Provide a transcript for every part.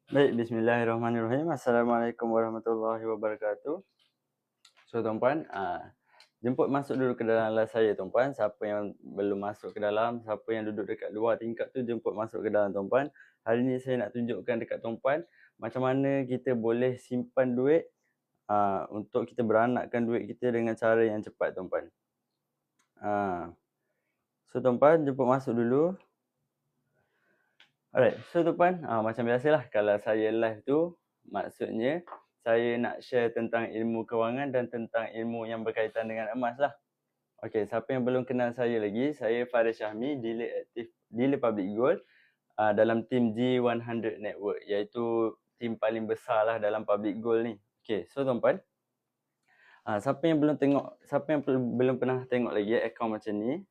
Baik, bismillahirrahmanirrahim. Assalamualaikum warahmatullahi wabarakatuh. So, tuan-puan, jemput masuk dulu ke dalam live saya, tuan-puan. Siapa yang belum masuk ke dalam, siapa yang duduk dekat luar tingkap tu, jemput masuk ke dalam, tuan-puan. Hari ni saya nak tunjukkan dekat tuan-puan macam mana kita boleh simpan duit untuk kita beranakkan duit kita dengan cara yang cepat, tuan-puan. So, tuan-puan, jemput masuk dulu. Alright, so tuan-puan, macam biasalah kalau saya live tu, maksudnya saya nak share tentang ilmu kewangan dan tentang ilmu yang berkaitan dengan emas lah. Okay, siapa yang belum kenal saya lagi, saya Faris Syahmi, Dealer Public Gold dalam tim G100 Network, iaitu tim paling besar lah dalam public gold ni. Okay, so tuan-puan, siapa yang belum pernah tengok lagi akaun macam ni,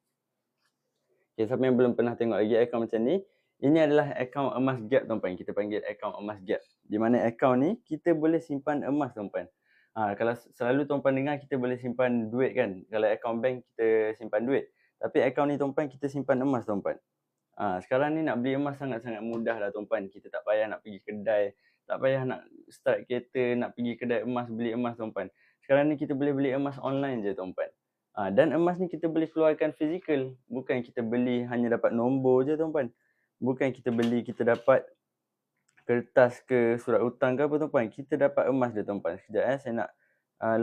okay, siapa yang belum pernah tengok lagi akaun macam ni, ini adalah akaun emas gap, tuan-puan. Kita panggil akaun emas gap. Di mana akaun ni kita boleh simpan emas, tuan-puan. Kalau selalu tuan-puan dengar kita boleh simpan duit kan. Kalau akaun bank kita simpan duit. Tapi akaun ni, tuan-puan, kita simpan emas, tuan-puan. Sekarang ni nak beli emas sangat-sangat mudah lah, tuan-puan. Kita tak payah nak pergi kedai, tak payah nak start kereta, nak pergi kedai emas, beli emas, tuan-puan. Sekarang ni kita boleh beli emas online je, tuan-puan. Dan emas ni kita boleh keluarkan fizikal. Bukan kita beli hanya dapat nombor je, tuan-puan. Bukan kita beli, kita dapat kertas ke surat hutang ke apa, tuan-puan. Kita dapat emas dia, tuan-puan. Sekejap saya nak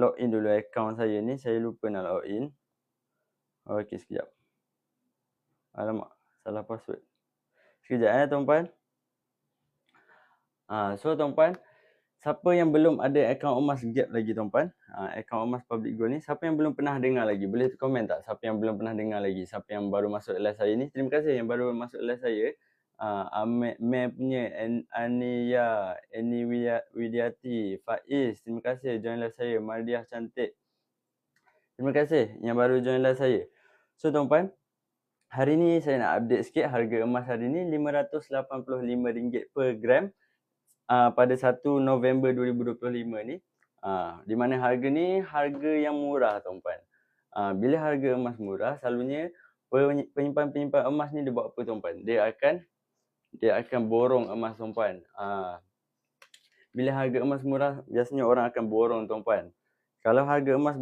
login dulu akaun saya ni. Saya lupa nak login. Okey, sekejap. Alamak, salah password. Sekejap tuan-puan. So tuan-puan, siapa yang belum ada akaun emas gap lagi, tuan-puan, akaun emas public gold ni, siapa yang belum pernah dengar lagi? Boleh komen tak siapa yang belum pernah dengar lagi? Siapa yang baru masuk live saya ni? Terima kasih yang baru masuk live saya. Ahmed punya, Ania, Eni Widiati, Faiz, terima kasih join live saya. Mardiah cantik, terima kasih yang baru join live saya. So tuan-puan, hari ni saya nak update sikit harga emas hari ni RM585 per gram pada 1 November 2025 ni. Di mana harga ni harga yang murah, tuan-puan. Bila harga emas murah, selalunya penyimpan-penyimpan emas ni dia buat apa, tuan-puan? Dia akan borong emas, tuan-puan. Bila harga emas murah, biasanya orang akan borong, tuan-puan. Kalau harga emas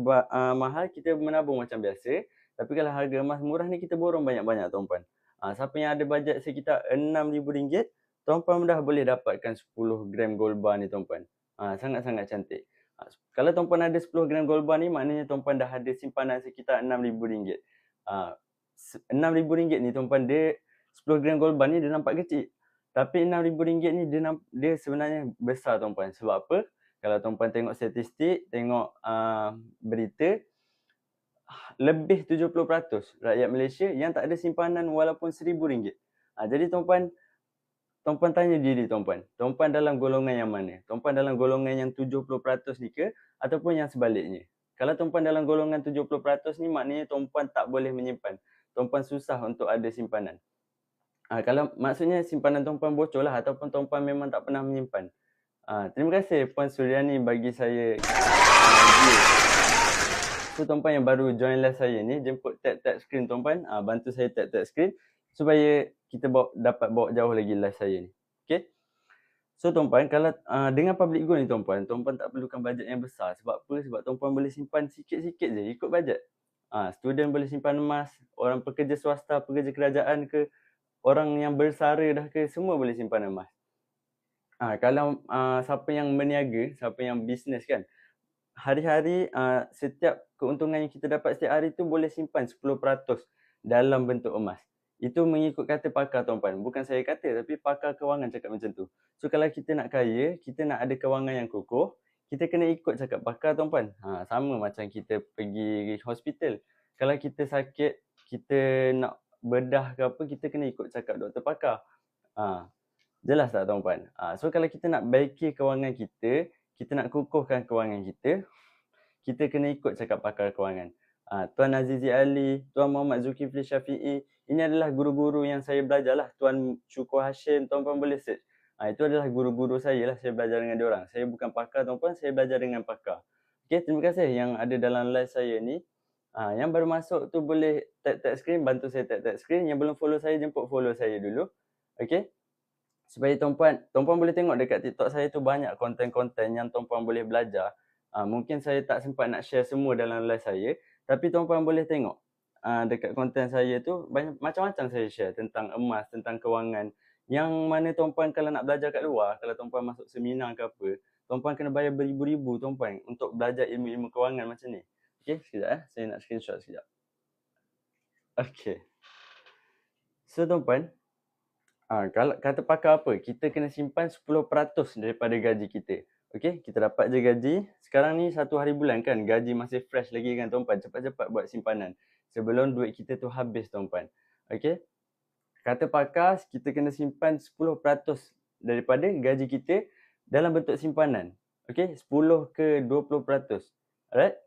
mahal, kita menabung macam biasa. Tapi kalau harga emas murah ni, kita borong banyak-banyak, tuan-puan. Siapa yang ada bajet sekitar RM6,000, tuan-puan dah boleh dapatkan 10 gram gold bar ni, tuan-puan. Sangat-sangat cantik. Kalau tuan-puan ada 10 gram gold bar ni, maknanya tuan-puan dah ada simpanan sekitar RM6,000. RM6,000 ni, tuan-puan, dia 10 gram gold bar ni dia nampak kecil. Tapi RM6,000 ni dia sebenarnya besar, tuan-puan. Sebab apa? Kalau tuan-puan tengok statistik, tengok berita, lebih 70% rakyat Malaysia yang tak ada simpanan walaupun RM1,000. Jadi tuan-puan tanya diri tuan-puan dalam golongan yang mana? Tuan-puan dalam golongan yang 70% ni ke ataupun yang sebaliknya? Kalau tuan-puan dalam golongan 70% ni, maknanya tuan-puan tak boleh menyimpan. Tuan-puan susah untuk ada simpanan. Kalau maksudnya simpanan tuan-puan bocor lah ataupun tuan-puan memang tak pernah menyimpan. Terima kasih Puan Suryani bagi saya So tuan-puan yang baru join live saya ni, jemput tap screen, tuan-puan. Bantu saya tap screen supaya kita dapat bawa jauh lagi live saya ni. Okay. So tuan-puan, kalau dengan public gold ni, tuan-puan tak perlukan bajet yang besar. Sebab apa? Sebab tuan-puan boleh simpan sikit-sikit je ikut bajet. Student boleh simpan emas, orang pekerja swasta, pekerja kerajaan ke, orang yang bersara dah ke, semua boleh simpan emas. Kalau siapa yang berniaga, siapa yang bisnes kan, hari-hari setiap keuntungan yang kita dapat setiap hari tu boleh simpan 10% dalam bentuk emas. Itu mengikut kata pakar, tuan-puan. Bukan saya kata, tapi pakar kewangan cakap macam tu. So kalau kita nak kaya, kita nak ada kewangan yang kukuh, kita kena ikut cakap pakar, tuan-puan. Sama macam kita pergi hospital. Kalau kita sakit, kita nak bedah ke apa, kita kena ikut cakap doktor pakar. Jelas tak, tuan-puan? So kalau kita nak baiki kewangan kita nak kukuhkan kewangan kita kena ikut cakap pakar kewangan. Tuan Azizi Ali, Tuan Muhammad Zulkifli Syafi'i, ini adalah guru-guru yang saya belajar lah. Tuan Syukur Hashim, tuan-puan boleh search. Itu adalah guru-guru saya lah, saya belajar dengan diorang. Saya bukan pakar, tuan-puan, saya belajar dengan pakar. Okay, terima kasih yang ada dalam live saya ni. Yang baru masuk tu boleh tap screen, bantu saya tap screen. Yang belum follow saya, jemput follow saya dulu. Okay. supaya tuan-puan boleh tengok dekat TikTok saya tu banyak konten-konten yang tuan-puan boleh belajar. Mungkin saya tak sempat nak share semua dalam live saya, tapi tuan-puan boleh tengok dekat konten saya tu banyak macam-macam saya share tentang emas, tentang kewangan. Yang mana tuan-puan kalau nak belajar kat luar, kalau tuan-puan masuk seminar ke apa, tuan-puan kena bayar beribu-ribu tuan-puan untuk belajar ilmu-ilmu kewangan macam ni. Okey, sekejap saya nak screenshot sekejap. Okey. So tuan-puan, kalau kata pakar apa, kita kena simpan 10% daripada gaji kita. Okey, kita dapat je gaji. Sekarang ni 1 hari bulan kan, gaji masih fresh lagi kan tuan-puan. Cepat-cepat buat simpanan sebelum duit kita tu habis tuan-puan. Okey. Kata pakar, kita kena simpan 10% daripada gaji kita dalam bentuk simpanan. Okey, 10 ke 20%. Alright?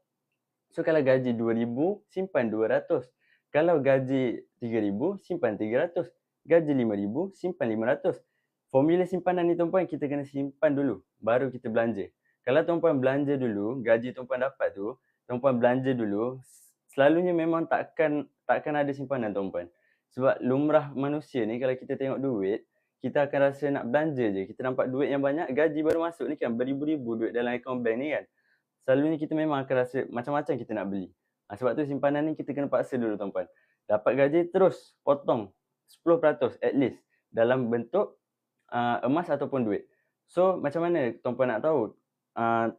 So kalau gaji 2,000, simpan 200. Kalau gaji 3,000, simpan 300. Gaji 5,000, simpan 500. Formula simpanan ni tuan-puan, kita kena simpan dulu, baru kita belanja. Kalau tuan-puan belanja dulu, gaji tuan-puan dapat tu, tuan-puan belanja dulu, selalunya memang takkan ada simpanan tuan-puan. Sebab lumrah manusia ni kalau kita tengok duit, kita akan rasa nak belanja je. Kita nampak duit yang banyak, gaji baru masuk ni kan, beribu-ribu duit dalam akaun bank ni kan. Selalunya kita memang akan rasa macam-macam kita nak beli. Sebab tu simpanan ni kita kena paksa dulu tuan-puan. Dapat gaji terus potong 10% at least dalam bentuk emas ataupun duit. So macam mana tuan-puan nak tahu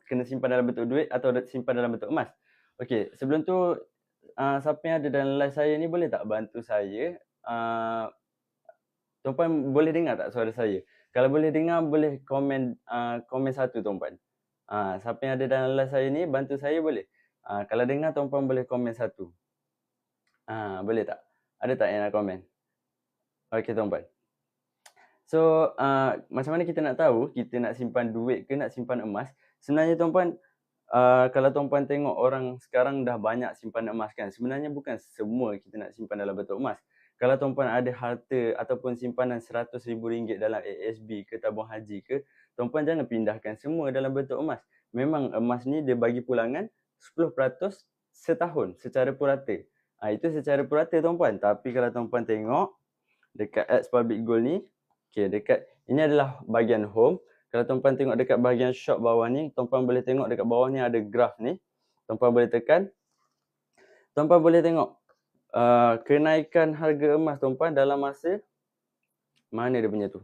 kena simpan dalam bentuk duit atau simpan dalam bentuk emas? Okey, sebelum tu siapa yang ada dalam live saya ni boleh tak bantu saya? Tuan-puan boleh dengar tak suara saya? Kalau boleh dengar, boleh komen satu tuan-puan. Siapa yang ada dalam live saya ni, bantu saya boleh? Kalau dengar, tuan-puan boleh komen satu. Boleh tak? Ada tak yang nak komen? Okey tuan-puan. So, macam mana kita nak tahu kita nak simpan duit ke nak simpan emas? Sebenarnya tuan-puan, kalau tuan-puan tengok orang sekarang dah banyak simpan emas kan, sebenarnya bukan semua kita nak simpan dalam bentuk emas. Kalau tuan-puan ada harta ataupun simpanan RM100,000 dalam ASB ke tabung haji ke, tuan-puan jangan pindahkan semua dalam bentuk emas. Memang emas ni dia bagi pulangan 10% setahun secara purata. Itu secara purata tuan-puan. Tapi kalau tuan-puan tengok dekat Ads Public Gold ni, okay, ini adalah bahagian home. Kalau tuan-puan tengok dekat bahagian shop bawah ni, tuan-puan boleh tengok dekat bawah ni ada graf ni. Tuan-puan boleh tekan. Tuan-puan boleh tengok kenaikan harga emas tuan-puan dalam masa, mana dia punya tu?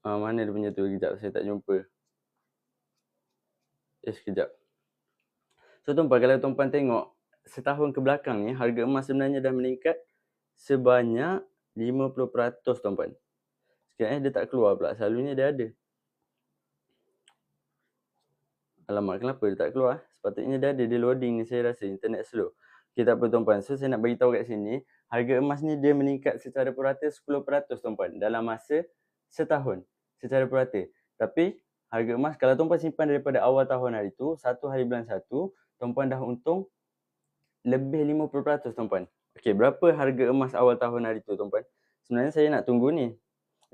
Mana dia punya tu? Sekejap, saya tak jumpa. Sekejap. So tuan-puan, kalau tuan-puan tengok setahun ke belakang ni, harga emas sebenarnya dah meningkat sebanyak 50% tuan-puan. Sekejap dia tak keluar pula. Selalunya dia ada. Alamak, kenapa dia tak keluar? Sepatutnya dia ada. Dia loading ni, saya rasa internet slow. Okay, tak apa tuan-puan. So saya nak bagi tahu kat sini, harga emas ni dia meningkat secara purata 10% tuan-puan dalam masa setahun secara purata. Tapi harga emas kalau tuan-puan simpan daripada awal tahun hari tu, 1 hari bulan 1, tuan-puan dah untung lebih 50% tuan-puan. Okey, berapa harga emas awal tahun hari tu tuan-puan? Sebenarnya saya nak tunggu ni.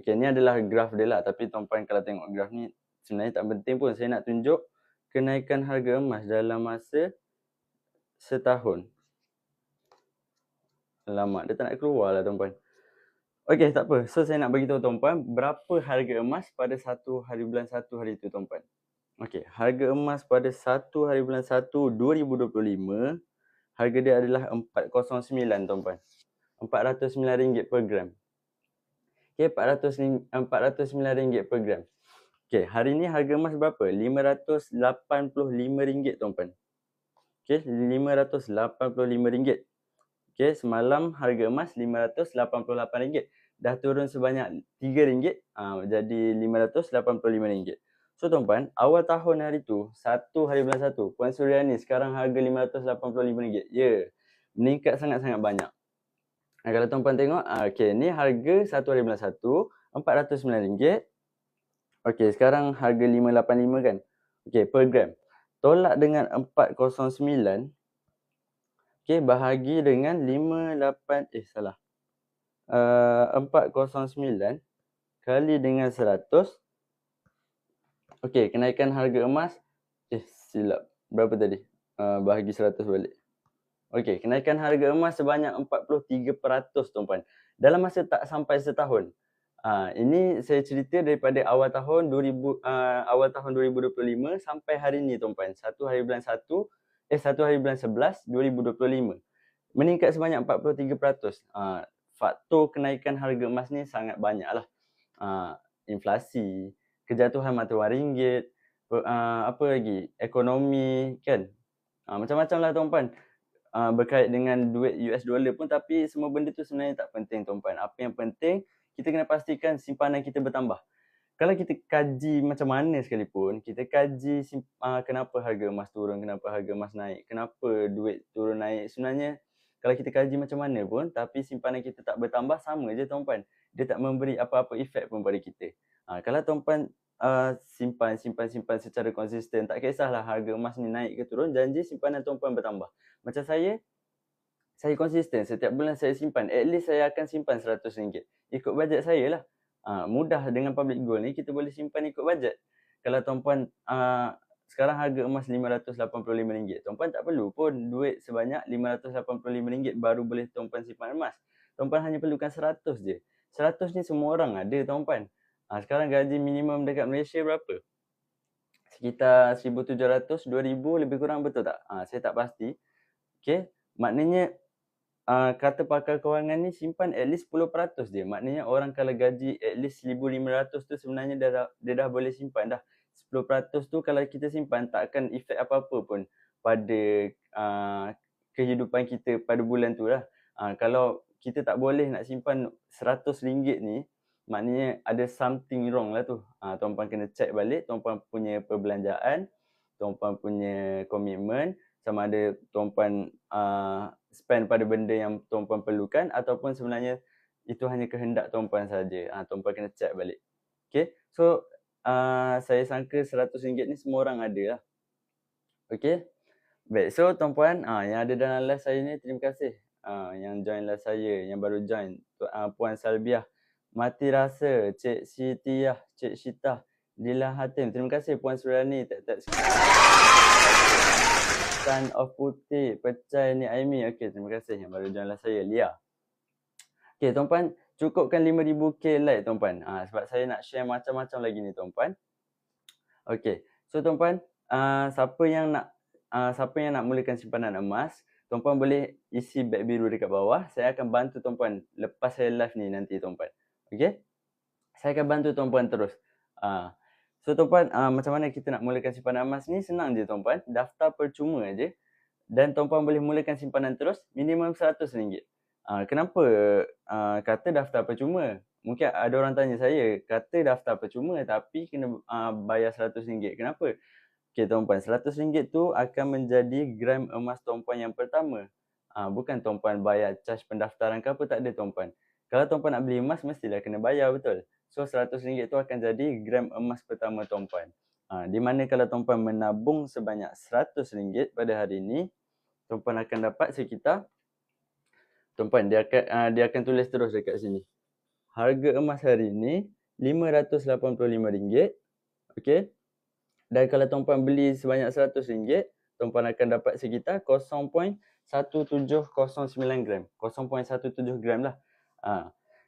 Okey, ni adalah graf dia lah. Tapi tuan-puan kalau tengok graf ni, sebenarnya tak penting pun. Saya nak tunjuk kenaikan harga emas dalam masa setahun. Alamak, dia tak nak keluar lah tuan-puan. Okey, tak apa. So, saya nak bagi tahu tuan-puan berapa harga emas pada 1 hari bulan 1 hari tu tuan-puan. Okey, harga emas pada 1 hari bulan 1 2025, harga dia adalah 409 tuan-puan. RM409 per gram. Okey, RM409 per gram. Okey, hari ni harga emas berapa? RM585 tuan-puan. Okey, RM585. Okey, semalam harga emas RM588. Dah turun sebanyak RM3, jadi RM585. So tuan-puan, awal tahun hari tu, 1 hari bulan 1, Puan Suryani sekarang harga RM585. Ya, meningkat sangat-sangat banyak. Kalau tuan-puan tengok, okey, ni harga 1 hari bulan 1, RM409. Okey, sekarang harga RM585 kan? Okey, per gram. Tolak dengan 409. Okey, bahagi dengan 409 kali dengan 100. Okey, kenaikan harga emas. Silap. Berapa tadi? Bahagi 100 balik. Okey, kenaikan harga emas sebanyak 43% tuan-puan. Dalam masa tak sampai setahun. Ini saya cerita daripada awal tahun 2025 sampai hari ni tuan-puan. 1 hari bulan 11 2025. Meningkat sebanyak 43%. Faktor kenaikan harga emas ni sangat banyak lah. Inflasi, kejatuhan mata wang ringgit, apa lagi, ekonomi kan. Macam-macam lah tuan-puan. Berkait dengan duit US dollar pun, tapi semua benda tu sebenarnya tak penting tuan-puan. Apa yang penting, kita kena pastikan simpanan kita bertambah. Kalau kita kaji macam mana sekalipun, kita kaji kenapa harga emas turun, kenapa harga emas naik, kenapa duit turun naik. Sebenarnya kalau kita kaji macam mana pun, tapi simpanan kita tak bertambah, sama je tuan-puan. Dia tak memberi apa-apa efek pun pada kita. Kalau tuan-puan simpan secara konsisten, tak kisahlah harga emas ni naik ke turun, janji simpanan tuan-puan bertambah. Macam saya konsisten, setiap bulan saya simpan, at least saya akan simpan RM100. Ikut bajet saya lah. Mudah dengan public gold ni, kita boleh simpan ikut bajet. Kalau tuan-puan sekarang harga emas RM585, tuan-puan tak perlu pun duit sebanyak RM585 baru boleh tuan-puan simpan emas. Tuan-puan hanya perlukan 100 je. 100 ni semua orang ada tuan-puan. Sekarang gaji minimum dekat Malaysia berapa? Sekitar 1,700, 2,000 lebih kurang, betul tak? Saya tak pasti. Okay, maknanya kata pakar kewangan ni simpan at least 10% je. Maknanya orang kalau gaji at least 1,500 tu sebenarnya dia dah boleh simpan dah. 10% tu kalau kita simpan tak akan efek apa-apa pun pada kehidupan kita pada bulan tu lah. Kalau kita tak boleh nak simpan RM100 ni, maknanya ada something wrong lah tu. Tuan-puan kena check balik tuan-puan punya perbelanjaan, tuan-puan punya komitmen, sama ada tuan-puan spend pada benda yang tuan-puan perlukan ataupun sebenarnya itu hanya kehendak tuan-puan saja. Tuan-puan kena check balik. Okay, so saya sangka RM100 ni semua orang ada lah. Okay, baik. So tuan-puan yang ada dalam live saya ni, terima kasih yang join live saya, yang baru join. Puan Salbiah, Mati Rasa, Cik Sitiah, Cik Syitah, Dila Hatim. Terima kasih Puan Surani, Sun of Putih, Pecai Ni Aimi. Okay, terima kasih yang baru join live saya. Lia. Okay tuan-puan, cukupkan 5,000k like tuan-puan. Sebab saya nak share macam-macam lagi ni tuan-puan. Okay, so tuan-puan, siapa yang nak mulakan simpanan emas, tuan-puan boleh isi beg biru dekat bawah. Saya akan bantu tuan-puan lepas saya live ni nanti tuan-puan. Okay, saya akan bantu tuan-puan terus. So tuan-puan, macam mana kita nak mulakan simpanan emas ni? Senang je tuan-puan, daftar percuma je. Dan tuan-puan boleh mulakan simpanan terus minimum RM100. Kenapa kata daftar percuma? Mungkin ada orang tanya saya, kata daftar percuma tapi kena bayar RM100. Kenapa? Okay tuan-puan, RM100 tu akan menjadi gram emas tuan-puan yang pertama. Bukan tuan-puan bayar charge pendaftaran ke apa, tak ada tuan-puan. Kalau tuan-puan nak beli emas, mestilah kena bayar, betul? So RM100 tu akan jadi gram emas pertama tuan-puan. Di mana kalau tuan-puan menabung sebanyak RM100 pada hari ini, tuan-puan akan dapat sekitar, tuan-puan, dia akan tulis terus dekat sini. Harga emas hari ini RM585. Okey. Dan kalau tuan-puan beli sebanyak RM100, tuan-puan akan dapat sekitar 0.1709 gram. 0.17 gram lah.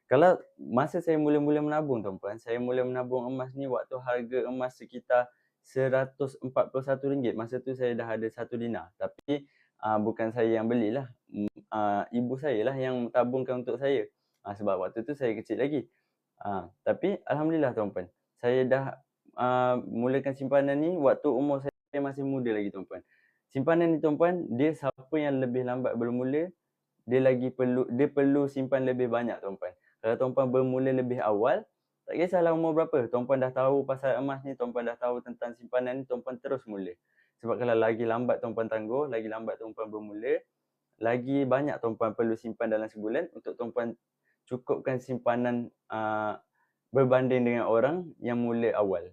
Kalau masa saya mula-mula menabung tuan-puan, saya mula menabung emas ni waktu harga emas sekitar RM141. Masa tu saya dah ada 1 dinar. Tapi bukan saya yang belilah. Ibu saya lah yang tabungkan untuk saya. Sebab waktu tu saya kecil lagi. Tapi alhamdulillah tuan-puan, saya dah mulakan simpanan ni waktu umur saya masih muda lagi tuan-puan. Simpanan ni tuan-puan, dia siapa yang lebih lambat bermula, dia perlu simpan lebih banyak tuan-puan. Kalau tuan-puan bermula lebih awal, tak kisahlah umur berapa, tuan-puan dah tahu pasal emas ni, tuan-puan dah tahu tentang simpanan ni, tuan-puan terus mula. Sebab kalau lagi lambat tuan-puan tangguh, lagi lambat tuan-puan bermula, lagi banyak tuan-puan perlu simpan dalam sebulan untuk tuan-puan cukupkan simpanan berbanding dengan orang yang mula awal.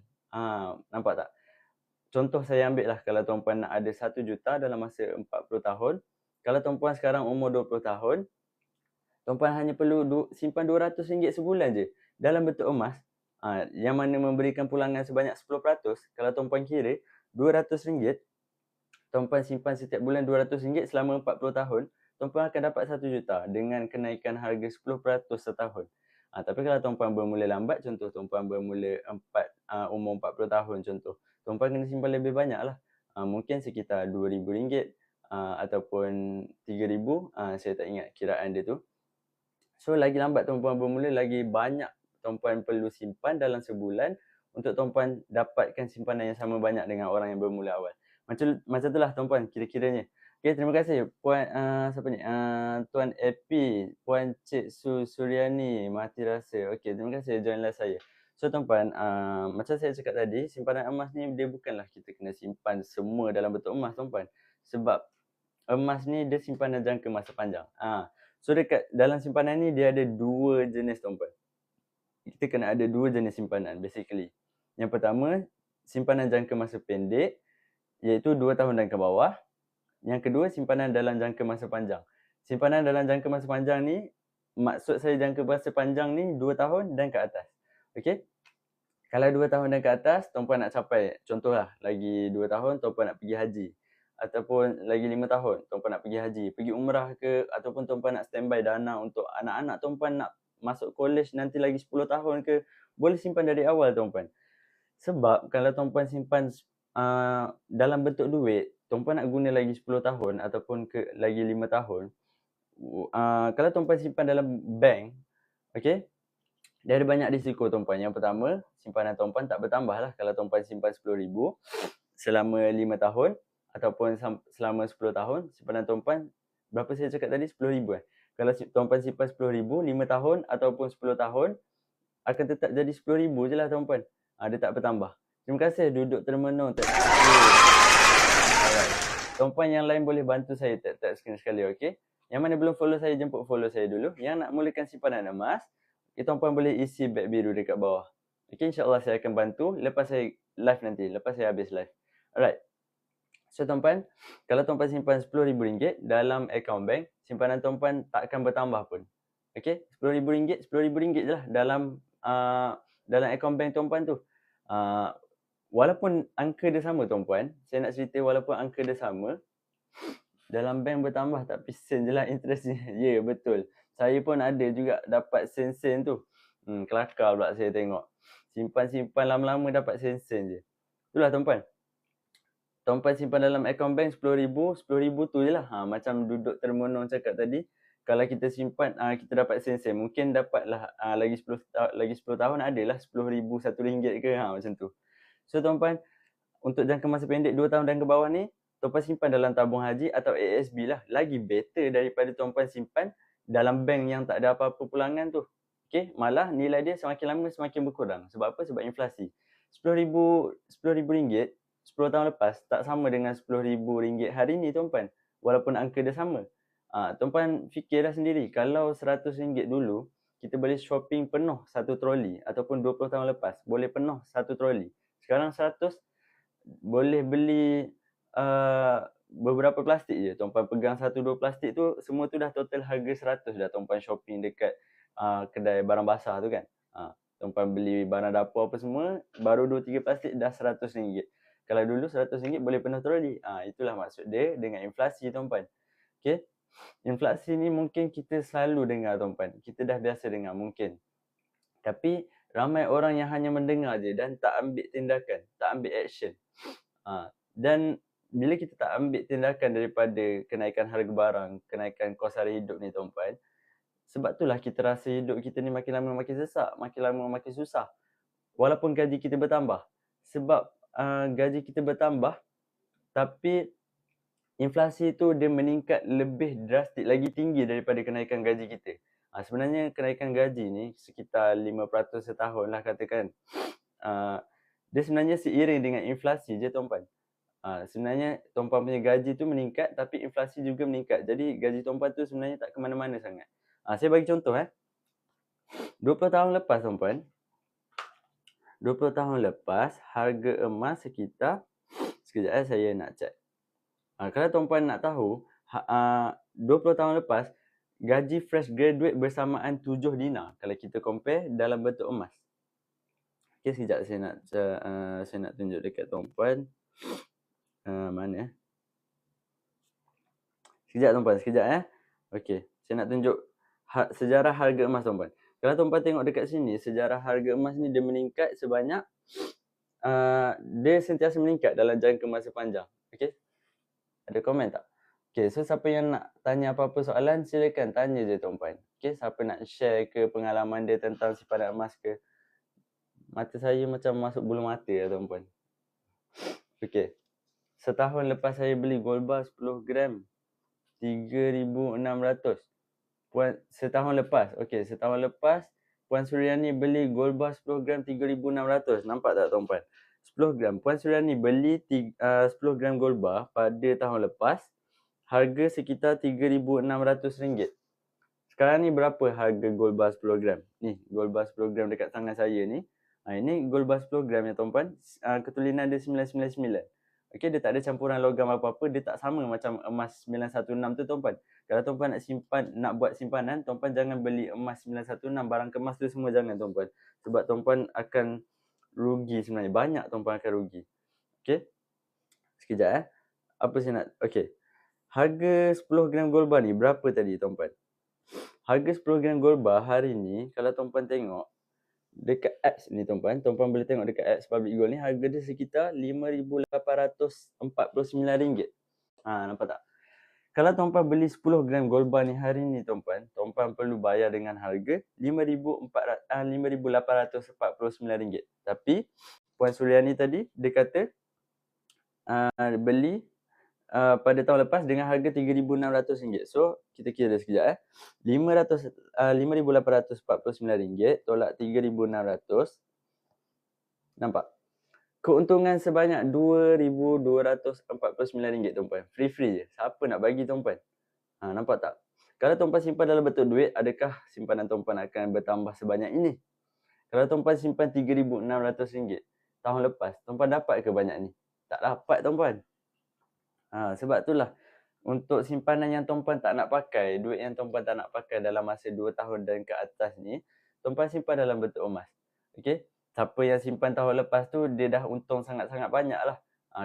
Nampak tak? Contoh saya ambil lah, kalau tuan-puan nak ada 1 juta dalam masa 40 tahun, kalau tuan-puan sekarang umur 20 tahun, tuan-puan hanya perlu simpan RM200 sebulan je dalam bentuk emas, yang mana memberikan pulangan sebanyak 10%. Kalau tuan-puan kira RM200, tuan-puan simpan setiap bulan RM200 selama 40 tahun, tuan-puan akan dapat 1 juta dengan kenaikan harga 10% setahun. Tapi kalau tuan-puan bermula lambat, contoh tuan-puan bermula umur 40 tahun contoh, tuan-puan kena simpan lebih banyak lah. Mungkin sekitar RM2,000 ataupun RM3,000, saya tak ingat kiraan dia tu. So lagi lambat tuan-puan bermula, lagi banyak tuan-puan perlu simpan dalam sebulan untuk tuan-puan dapatkan simpanan yang sama banyak dengan orang yang bermula awal. Macam itulah tuan-puan kira-kiranya. Okay, terima kasih Puan siapa ni? Tuan Epi, Puan Cik Suryani, Mati Rasa. Okay, terima kasih join live saya. So tuan-puan, macam saya cakap tadi, simpanan emas ni dia bukanlah kita kena simpan semua dalam bentuk emas tuan-puan. Sebab emas ni dia simpanan jangka masa panjang. So dekat dalam simpanan ni dia ada dua jenis tuan-puan. Kita kena ada dua jenis simpanan basically. Yang pertama, simpanan jangka masa pendek, iaitu 2 tahun dan ke bawah. Yang kedua, simpanan dalam jangka masa panjang. Simpanan dalam jangka masa panjang ni, maksud saya jangka masa panjang ni 2 tahun dan ke atas. Okay? Kalau 2 tahun dan ke atas, tuan-puan nak capai, contohlah lagi 2 tahun tuan-puan nak pergi haji. Ataupun lagi 5 tahun tuan-puan nak pergi haji, pergi umrah ke, ataupun tuan-puan nak standby dana untuk anak-anak tuan-puan nak masuk college nanti lagi 10 tahun ke, boleh simpan dari awal tuan-puan. Sebab kalau tuan-puan simpan dalam bentuk duit, tuan-puan nak guna lagi 10 tahun ataupun ke lagi 5 tahun, kalau tuan-puan simpan dalam bank, okay, dia ada banyak risiko tuan-puan. Yang pertama, simpanan tuan-puan tak bertambah lah kalau tuan-puan simpan RM10,000 selama 5 tahun ataupun selama 10 tahun, simpanan tuan-puan, berapa saya cakap tadi? RM10,000 Kalau tuan-puan simpan RM10,000, 5 tahun ataupun 10 tahun, akan tetap jadi RM10,000 je lah tuan-puan. Dia tak bertambah. Terima kasih duduk termenung. Alright. Tuan-puan yang lain boleh bantu saya tap screen sekali, okay? Yang mana belum follow saya, jemput follow saya dulu. Yang nak mulakan simpanan emas, tuan-puan boleh isi beg biru dekat bawah. Okay, insyaAllah saya akan bantu lepas saya live nanti, lepas saya habis live. Alright. So tuan-puan, kalau tuan-puan simpan RM10,000 dalam akaun bank, simpanan tuan-puan tak akan bertambah pun. Okay, RM10,000 je lah dalam akaun bank tuan-puan tu. Walaupun angka dia sama tuan-puan, saya nak cerita walaupun angka dia sama, dalam bank bertambah tapi sen je lah interestnya. Ya, betul. Saya pun ada juga dapat sen-sen tu. Kelakar pula saya tengok. Simpan-simpan lama-lama dapat sen-sen je. Itulah tuan-puan. Tuan-puan simpan dalam akaun bank RM10,000, RM10,000 tu je lah. Macam duduk termenung cakap tadi, kalau kita simpan, kita dapat sen-sen. Mungkin dapatlah lagi 10 tahun adalah RM10,000, RM1 ke, macam tu. So tuan-puan, untuk jangka masa pendek 2 tahun dan ke bawah ni, tuan-puan simpan dalam tabung haji atau ASB lah. Lagi better daripada tuan-puan simpan dalam bank yang tak ada apa-apa pulangan tu. Okay, malah nilai dia semakin lama semakin berkurang. Sebab apa? Sebab inflasi. RM10,000 10 tahun lepas tak sama dengan RM10,000 hari ni tuan-puan. Walaupun angka dia sama. Tuan-puan fikirlah sendiri, kalau RM100 dulu, kita boleh shopping penuh satu troli, ataupun 20 tahun lepas boleh penuh satu troli. Sekarang 100 boleh beli beberapa plastik je. Tuan-puan pegang 1-2 plastik tu, semua tu dah total harga 100 dah tuan-puan shopping dekat kedai barang basah tu kan. Tuan-puan beli barang dapur apa semua, baru 2-3 plastik dah RM100. Kalau dulu RM100 boleh penuh troli. Itulah maksud dia dengan inflasi tuan-puan. Okay. Inflasi ni mungkin kita selalu dengar tuan-puan. Kita dah biasa dengar mungkin. Tapi ramai orang yang hanya mendengar je dan tak ambil tindakan, tak ambil action. Dan bila kita tak ambil tindakan daripada kenaikan harga barang, kenaikan kos sara hidup ni tuan-puan, sebab itulah kita rasa hidup kita ni makin lama makin sesak, makin lama makin susah. Walaupun gaji kita bertambah. Sebab gaji kita bertambah, tapi inflasi tu dia meningkat lebih drastik, lagi tinggi daripada kenaikan gaji kita. Sebenarnya kenaikan gaji ni sekitar 5% setahun lah katakan. Dia sebenarnya seiring dengan inflasi je tuan-puan. Sebenarnya tuan-puan punya gaji tu meningkat tapi inflasi juga meningkat. Jadi gaji tuan-puan tu sebenarnya tak ke mana-mana sangat. Saya bagi contoh 20 tahun lepas tuan-puan, 20 tahun lepas harga emas sekitar, sekejap saya nak check. Kalau tuan-puan nak tahu, 20 tahun lepas gaji fresh graduate bersamaan 7 dinar kalau kita compare dalam bentuk emas. Okay, sekejap saya nak tunjuk dekat tuan-puan. Mana? Sekejap tuan-puan, sekejap Okay, saya nak tunjuk sejarah harga emas tuan-puan. Kalau tuan-puan tengok dekat sini, sejarah harga emas ni dia meningkat sebanyak, dia sentiasa meningkat dalam jangka masa panjang. Okay? Ada komen tak? Okay, so siapa yang nak tanya apa-apa soalan, silakan tanya je tuan-puan. Okay, siapa nak share ke pengalaman dia tentang simpanan emas ke? Mata saya macam masuk bulu mata lah tuan-puan. Okay. Setahun lepas saya beli gold bar 10 gram 3,600. Setahun lepas. Okay, setahun lepas Puan Suryani beli gold bar 10 gram 3,600. Nampak tak tuan-puan? 10 gram. Puan Suryani beli 10 gram gold bar pada tahun lepas. Harga sekitar RM3,600. Sekarang ni berapa harga gold bar 10 gram? Ni, gold bar 10 gram dekat tangan saya ni. Ini gold bar 10 gram ya tuan-puan. Ketulinan dia 999. Okey, dia tak ada campuran logam apa-apa. Dia tak sama macam emas 916 tu tuan-puan. Kalau tuan-puan nak buat simpanan, tuan-puan jangan beli emas 916. Barang kemas tu semua jangan tuan-puan. Sebab tuan-puan akan rugi sebenarnya. Banyak tuan-puan akan rugi. Okey. Sekejap Apa saya nak... Okey. Harga 10 gram gold bar ni berapa tadi tuan-puan? Harga 10 gram gold bar hari ni, kalau tuan-puan tengok dekat apps ni tuan-puan boleh tengok dekat apps Public Gold ni, harga dia sekitar RM5,849. Nampak tak? Kalau tuan-puan beli 10 gram gold bar ni hari ni tuan-puan perlu bayar dengan harga RM5,849. Tapi Puan Suryani tadi dia kata beli pada tahun lepas dengan harga RM3,600. So, kita kira sekejap RM5,849 tolak RM3,600. Nampak? Keuntungan sebanyak RM2,249 tuan-puan. Free je. Siapa nak bagi tuan-puan? Nampak tak? Kalau tuan-puan simpan dalam bentuk duit, adakah simpanan tuan-puan akan bertambah sebanyak ini? Kalau tuan-puan simpan RM3,600 tahun lepas, tuan-puan dapat ke banyak ni? Tak dapat tuan-puan. Sebab itulah untuk simpanan yang tuan-puan tak nak pakai, duit yang tuan-puan tak nak pakai dalam masa 2 tahun dan ke atas ni, tuan-puan simpan dalam bentuk emas. Okey? Siapa yang simpan tahun lepas tu, dia dah untung sangat-sangat banyak lah.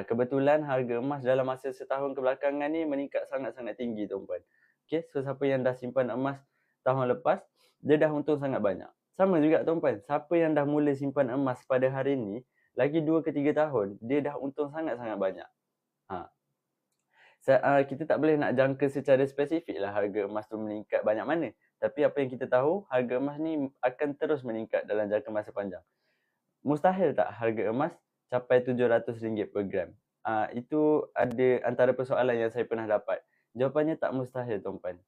Kebetulan harga emas dalam masa setahun kebelakangan ni meningkat sangat-sangat tinggi tuan-puan. Okey? So siapa yang dah simpan emas tahun lepas, dia dah untung sangat banyak. Sama juga tuan-puan, siapa yang dah mula simpan emas pada hari ni, lagi 2 ke 3 tahun, dia dah untung sangat-sangat banyak. Kita tak boleh nak jangka secara spesifik lah harga emas tu meningkat banyak mana. Tapi apa yang kita tahu, harga emas ni akan terus meningkat dalam jangka masa panjang. Mustahil tak harga emas capai RM700 per gram? Itu ada antara persoalan yang saya pernah dapat. Jawapannya tak mustahil tuan-puan.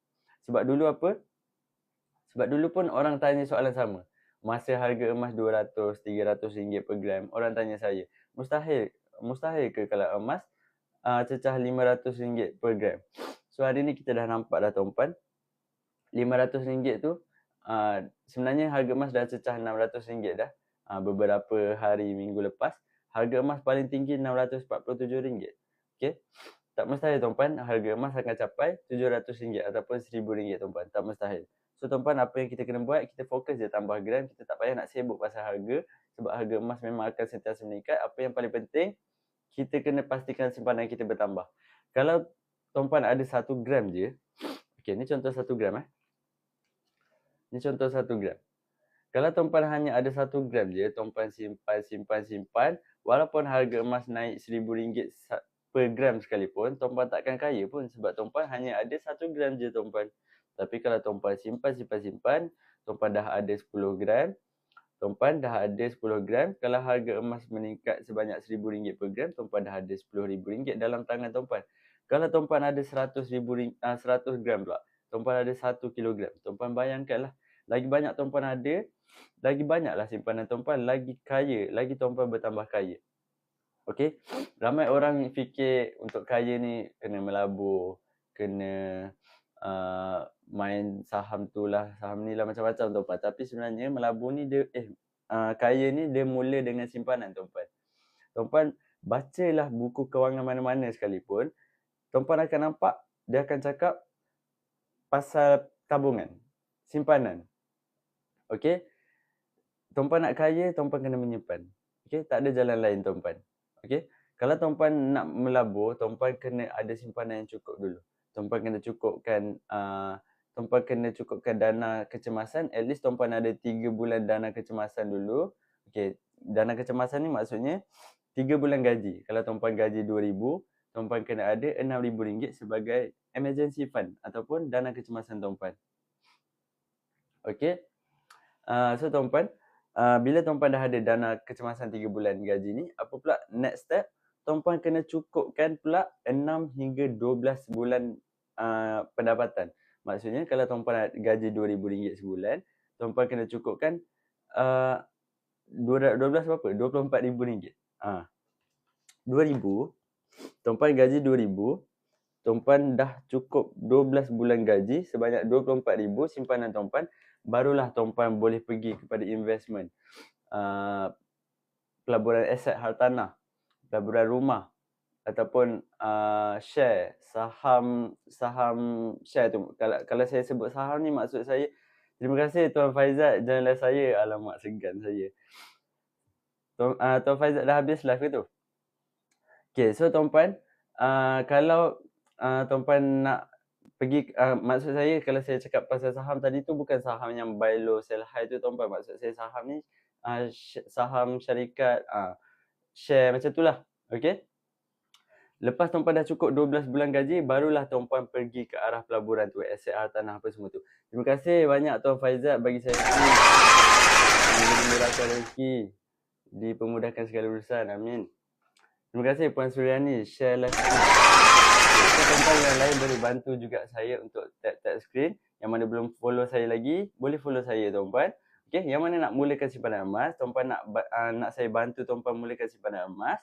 Sebab dulu apa? Sebab dulu pun orang tanya soalan sama. Masa harga emas RM200, RM300 per gram, orang tanya saya, mustahil ke kalau emas cecah RM500 per gram? So hari ni kita dah nampak dah tuan-puan, RM500 tu sebenarnya harga emas dah cecah RM600 dah. Beberapa hari minggu lepas, harga emas paling tinggi RM647. Okay? Tak mustahil tuan-puan harga emas akan capai RM700 ataupun RM1,000 tuan-puan. Tak mustahil. So tuan-puan, apa yang kita kena buat, kita fokus je tambah gram. Kita tak payah nak sibuk pasal harga. Sebab harga emas memang akan sentiasa meningkat. Apa yang paling penting, kita kena pastikan simpanan kita bertambah. Kalau tuan-puan ada 1 gram je. Okay, ni contoh 1 gram Ni contoh 1 gram. Kalau tuan-puan hanya ada 1 gram je, tuan-puan simpan. Walaupun harga emas naik RM1,000 per gram sekalipun, tuan-puan takkan kaya pun. Sebab tuan-puan hanya ada 1 gram je tuan-puan. Tapi kalau tuan-puan simpan, tuan-puan dah ada 10 gram. Tuan-puan dah ada 10 gram. Kalau harga emas meningkat sebanyak RM1,000 per gram, tuan-puan dah ada RM10,000 dalam tangan tuan-puan. Kalau tuan-puan ada 100 gram pula, tuan-puan ada 1 kilogram. Tuan-puan bayangkanlah, lagi banyak tuan-puan ada, lagi banyaklah simpanan tuan-puan, lagi kaya, lagi tuan-puan bertambah kaya. Okey? Ramai orang fikir untuk kaya ni kena melabur, kena main saham tu lah, saham ni lah, macam-macam tuan-puan. Tapi sebenarnya melabur ni dia kaya ni dia mula dengan simpanan tuan-puan. Tuan-puan bacalah buku kewangan mana-mana sekalipun, tuan-puan akan nampak dia akan cakap pasal tabungan, simpanan. Okey? Tuan-puan nak kaya, tuan-puan kena menyimpan. Okey? Tak ada jalan lain tuan-puan. Okey? Kalau tuan-puan nak melabur, tuan-puan kena ada simpanan yang cukup dulu. Tuan-puan kena cukupkan tuan-puan kena cukupkan dana kecemasan. At least tuan-puan ada 3 bulan dana kecemasan dulu. Okey, dana kecemasan ni maksudnya 3 bulan gaji. Kalau tuan-puan gaji RM2,000, tuan-puan kena ada RM6,000 sebagai emergency fund ataupun dana kecemasan tuan-puan. Okey. So tuan-puan, bila tuan-puan dah ada dana kecemasan 3 bulan gaji ni, apa pula next step? Tuan-puan kena cukupkan pula 6 hingga 12 bulan pendapatan. Maksudnya kalau tuan-puan gaji RM2,000 sebulan, tuan-puan kena cukupkan 12 berapa? RM24,000. 2,000, tuan-puan gaji 2,000, tuan-puan dah cukup 12 bulan gaji sebanyak 24,000 simpanan tuan-puan, barulah tuan-puan boleh pergi kepada investment. Pelaburan aset hartanah, pelaburan rumah ataupun share, saham share tu. Kalau saya sebut saham ni maksud saya, terima kasih Tuan Faizat join live saya. Alamak, segan saya. Tuan Faizat dah habis live ke tu? Okay, so tuan-puan, kalau tuan-puan nak pergi, maksud saya kalau saya cakap pasal saham tadi tu bukan saham yang buy low sell high tu tuan-puan. Maksud saya saham ni saham syarikat, share macam tu lah. Okay. Lepas tuan-puan dah cukup 12 bulan gaji, barulah tuan-puan pergi ke arah pelaburan tu, aset hartanah apa semua tu. Terima kasih banyak Tuan Faizat bagi saya rezeki. Dimurahkan rezeki, dipermudahkan segala urusan. Amin. Terima kasih Puan Suryani, share live ni. So, tuan-tuan yang lain boleh bantu juga saya untuk tap screen. Yang mana belum follow saya lagi, boleh follow saya tuan-puan. Okay, yang mana nak mulakan simpanan emas, tuan-puan nak saya bantu tuan-puan mulakan simpanan emas.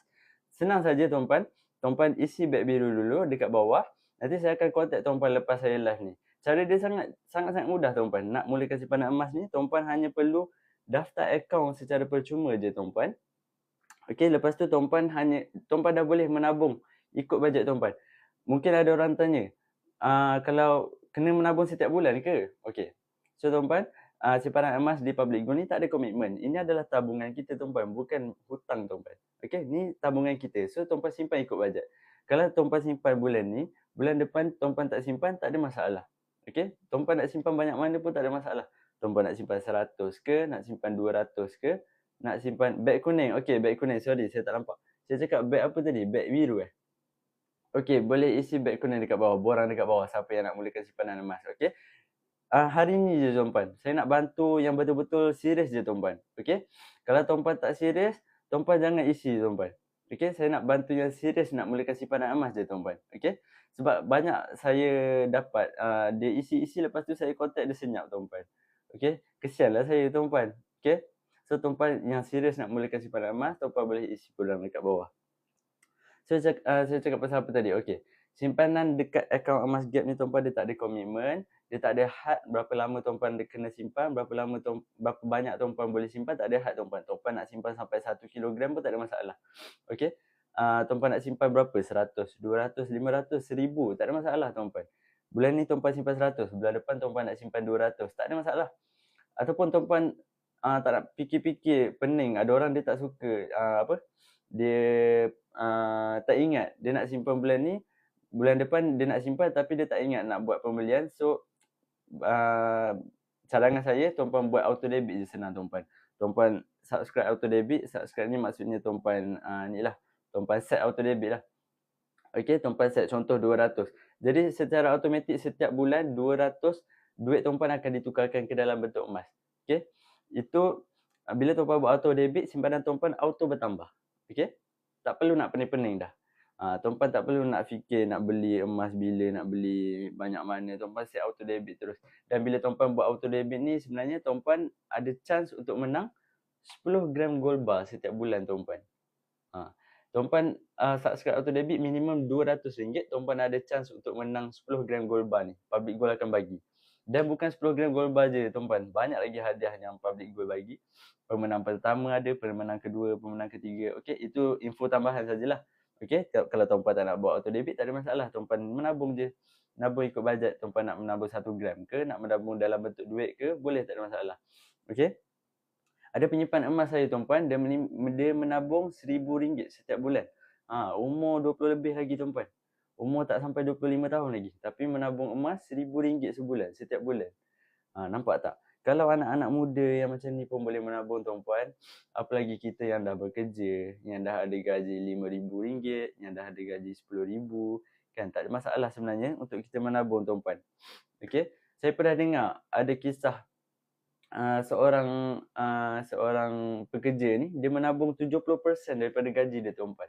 Senang saja tuan-puan. Tuan-puan isi beg biru dulu dekat bawah. Nanti saya akan contact tuan-puan lepas saya live ni. Cara dia sangat mudah tuan-puan. Nak mulakan simpanan emas ni, tuan-puan hanya perlu daftar akaun secara percuma je tuan-puan. Okey, lepas tu tuan-puan dah boleh menabung ikut bajet tuan-puan. Mungkin ada orang tanya, kalau kena menabung setiap bulan ke? Okey. So tuan-puan, simpanan emas di Public Gold ni tak ada komitmen. Ini adalah tabungan kita tuan-puan, bukan hutang tuan-puan. Okey, ni tabungan kita. So tuan-puan simpan ikut bajet. Kalau tuan-puan simpan bulan ni, bulan depan tuan-puan tak simpan, tak ada masalah. Okey, tuan-puan nak simpan banyak mana pun tak ada masalah. Tuan-puan nak simpan 100 ke, nak simpan 200 ke, nak simpan beg kuning. Okey, beg kuning. Sorry, saya tak nampak. Saya cakap beg apa tadi? Beg biru Okey, boleh isi beg kuning dekat bawah. Borang dekat bawah siapa yang nak mulakan simpanan emas. Okey. Hari ni je tuan-puan. Saya nak bantu yang betul-betul serius je tuan-puan. Okey. Kalau tuan-puan tak serius, tuan-puan jangan isi tuan-puan. Okey, saya nak bantu yang serius nak mulakan simpanan emas je tuan-puan. Okey. Sebab banyak saya dapat dia isi-isi lepas tu saya contact dia senyap tuan-puan. Okey. Kesianlah saya tuan-puan. Okey. So tuan-puan yang serius nak mulakan simpanan emas, tuan-puan boleh isi borang dekat bawah. So saya cakap pasal apa tadi? Okey. Simpanan dekat akaun emas gap ni tuan-puan dia tak ada komitmen, dia tak ada had berapa lama tuan-puan kena simpan, berapa banyak tuan-puan boleh simpan, tak ada had tuan-puan. Tuan-puan nak simpan sampai 1 kilogram pun tak ada masalah. Okey. Tuan-puan nak simpan berapa? 100, 200, 500, 1000, tak ada masalah tuan-puan. Bulan ni tuan-puan simpan 100, bulan depan tuan-puan nak simpan 200, tak ada masalah. Ataupun tuan-puan tak nak fikir-fikir, pening. Ada orang dia tak suka dia tak ingat dia nak simpan bulan ni, bulan depan dia nak simpan tapi dia tak ingat nak buat pembelian. So cadangan saya tuan-puan buat auto debit je, senang tuan-puan. Tuan-puan subscribe auto debit. Subscribe ni maksudnya tuan-puan ni lah, tuan-puan set auto debit lah. Okey, tuan-puan set contoh 200. Jadi secara automatik setiap bulan 200 duit tuan-puan akan ditukarkan ke dalam bentuk emas. Okey. Itu bila tuan-puan buat auto debit, simpanan tuan-puan auto bertambah. Okey. Tak perlu nak pening-pening dah. Tuan-puan tak perlu nak fikir nak beli emas bila, nak beli banyak mana. Tuan-puan set auto debit terus. Dan bila tuan-puan buat auto debit ni, sebenarnya tuan-puan ada chance untuk menang 10 gram gold bar setiap bulan tuan-puan. Tuan-puan subscribe auto debit minimum RM200, tuan-puan ada chance untuk menang 10 gram gold bar ni. Public Gold akan bagi. Dan bukan 10 gram gold bar je tuan-puan. Banyak lagi hadiah yang Public Gold bagi. Pemenang pertama ada, pemenang kedua, pemenang ketiga. Okey, itu info tambahan sajalah. Okey, kalau tuan-puan tak nak buat auto debit tak ada masalah. Tuan-puan menabung je. Menabung ikut bajet. Tuan-puan nak menabung 1 gram ke, nak menabung dalam bentuk duit ke, boleh, tak ada masalah. Okey. Ada penyimpan emas saya tuan-puan, dia menabung RM1,000 setiap bulan. Umur 20 lebih lagi tuan-puan. umur tak sampai 25 tahun lagi, tapi menabung emas RM1,000 sebulan, setiap bulan. Nampak tak? Kalau anak-anak muda yang macam ni pun boleh menabung tuan-puan, apalagi kita yang dah bekerja, yang dah ada gaji RM5,000, yang dah ada gaji RM10,000, kan tak ada masalah sebenarnya untuk kita menabung tuan-puan. Okey, saya pernah dengar ada kisah seorang pekerja ni, dia menabung 70% daripada gaji dia tuan-puan.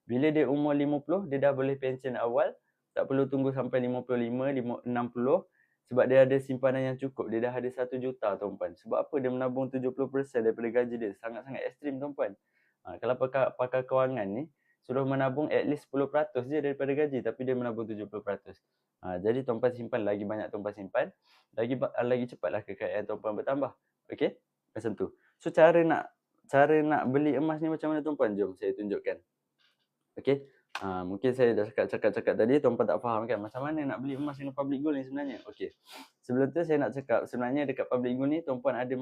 Bila dia umur 50, dia dah boleh pensyen awal, tak perlu tunggu sampai 55, 60, sebab dia ada simpanan yang cukup. Dia dah ada 1 juta tuan-puan. Sebab apa dia menabung 70% daripada gaji dia? Sangat-sangat ekstrim tuan-puan. Kalau pakar kewangan ni suruh menabung at least 10% je daripada gaji, tapi dia menabung 70%. Jadi tuan-puan simpan, lagi banyak tuan-puan simpan, lagi cepatlah kekayaan tuan-puan bertambah. Okey? Macam tu. So cara nak beli emas ni macam mana tuan-puan? Jom saya tunjukkan. Okey? Mungkin saya dah cakap tadi, tuan-puan tak faham kan macam mana nak beli emas dengan public gold ni sebenarnya. Okey. Sebelum tu saya nak cakap, sebenarnya dekat public gold ni tuan-puan ada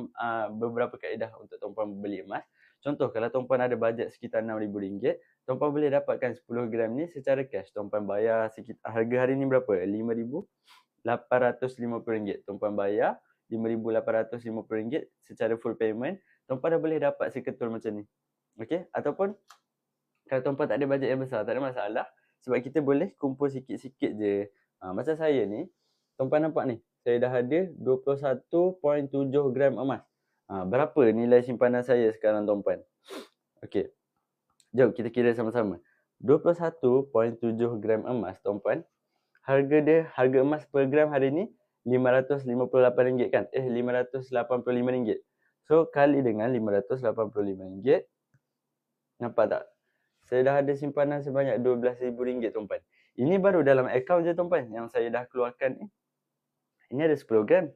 beberapa kaedah untuk tuan-puan beli emas. Contoh, kalau tuan-puan ada bajet sekitar RM6,000, tuan-puan boleh dapatkan 10 gram ni secara cash. Tuan-puan bayar harga hari ni berapa? RM5,850. Tuan-puan bayar RM5,850 secara full payment. Tuan-puan dah boleh dapat seketul macam ni. Okey? Ataupun kalau tuan-puan tak ada bajet yang besar, tak ada masalah. Sebab kita boleh kumpul sikit-sikit je. Macam saya ni, tuan-puan nampak ni, saya dah ada 21.7 gram emas. Berapa nilai simpanan saya sekarang tuan-puan? Okey. Jom kita kira sama-sama. 21.7 gram emas tuan-puan. Harga emas per gram hari ni RM558 kan? RM585. So kali dengan RM585. Nampak tak? Saya dah ada simpanan sebanyak RM12,000 tuan-puan. Ini baru dalam akaun je tuan-puan yang saya dah keluarkan ni. Ini ada 10 gram.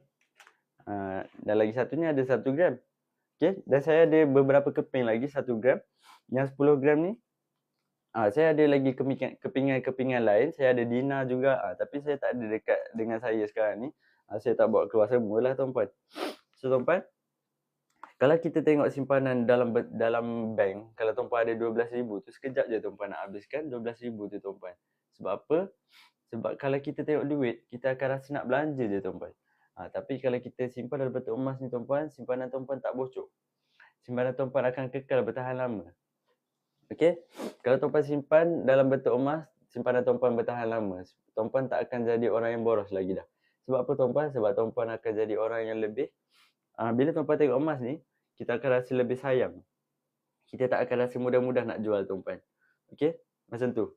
Dan lagi satunya ada 1 gram. Okey, dan saya ada beberapa keping lagi 1 gram. Yang 10 gram ni saya ada lagi kepingan lain. Saya ada dinar juga, tapi saya tak ada dekat dengan saya sekarang ni. Saya tak bawa keluar semualah tuan-puan. So tuan-puan, kalau kita tengok simpanan dalam bank, kalau tuan-puan ada 12,000 tu, sekejap je tuan-puan nak habiskan 12,000 tu tuan-puan. Sebab apa? Sebab kalau kita tengok duit, kita akan rasa nak belanja je tuan-puan. Tapi kalau kita simpan dalam bentuk emas ni tuan-puan, simpanan tuan-puan tak bocor. Simpanan tuan-puan akan kekal bertahan lama. Okey? Kalau tuan-puan simpan dalam bentuk emas, simpanan tuan-puan bertahan lama. Tuan-puan tak akan jadi orang yang boros lagi dah. Sebab apa tuan-puan? Sebab tuan-puan akan jadi orang yang lebih, bila tuan-puan tengok emas ni, kita akan rasa lebih sayang. Kita tak akan rasa mudah-mudah nak jual tuan-puan. Okey? Macam tu.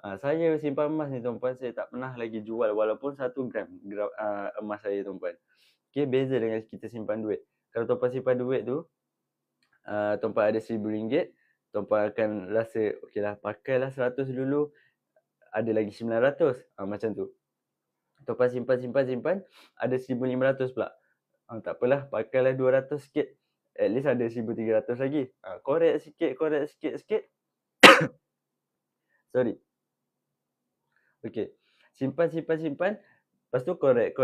Saya simpan emas ni tuan-puan, saya tak pernah lagi jual walaupun 1 gram emas saya tuan-puan. Okey, beza dengan kita simpan duit. Kalau tuan-puan simpan duit tu, tuan-puan ada RM1,000, tuan-puan akan rasa, okeylah, pakailah 100 dulu, ada lagi 900. Macam tu. Tuan-puan simpan, ada 1,500 pula. Tak apalah, pakailah 200 sikit. At least ada 1,300 lagi. Korek sikit. Sorry. Okey. Simpan. Lepas tu korek.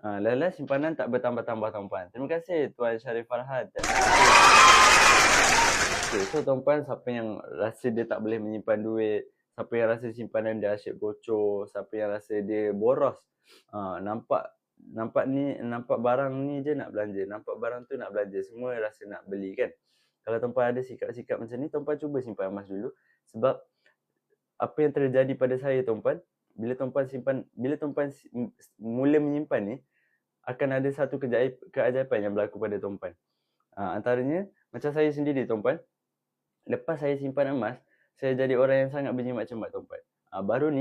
Lala simpanan tak bertambah-tambah tuan-puan. Terima kasih Tuan Syarif Farhad. Okay, so tuan-puan, siapa yang rasa dia tak boleh menyimpan duit, siapa yang rasa simpanan dia asyik bocor, siapa yang rasa dia boros, nampak barang ni je nak belanja, nampak barang tu nak belanja, semua rasa nak beli kan. Kalau tuan-puan ada sikap-sikap macam ni, tuan-puan cuba simpan emas dulu. Sebab apa yang terjadi pada saya tuan-puan, bila tuan-puan mula menyimpan ni, akan ada satu keajaiban yang berlaku pada tuan-puan. Antaranya, macam saya sendiri tuan-puan, lepas saya simpan emas, saya jadi orang yang sangat berjimat cermat tuan-puan. Baru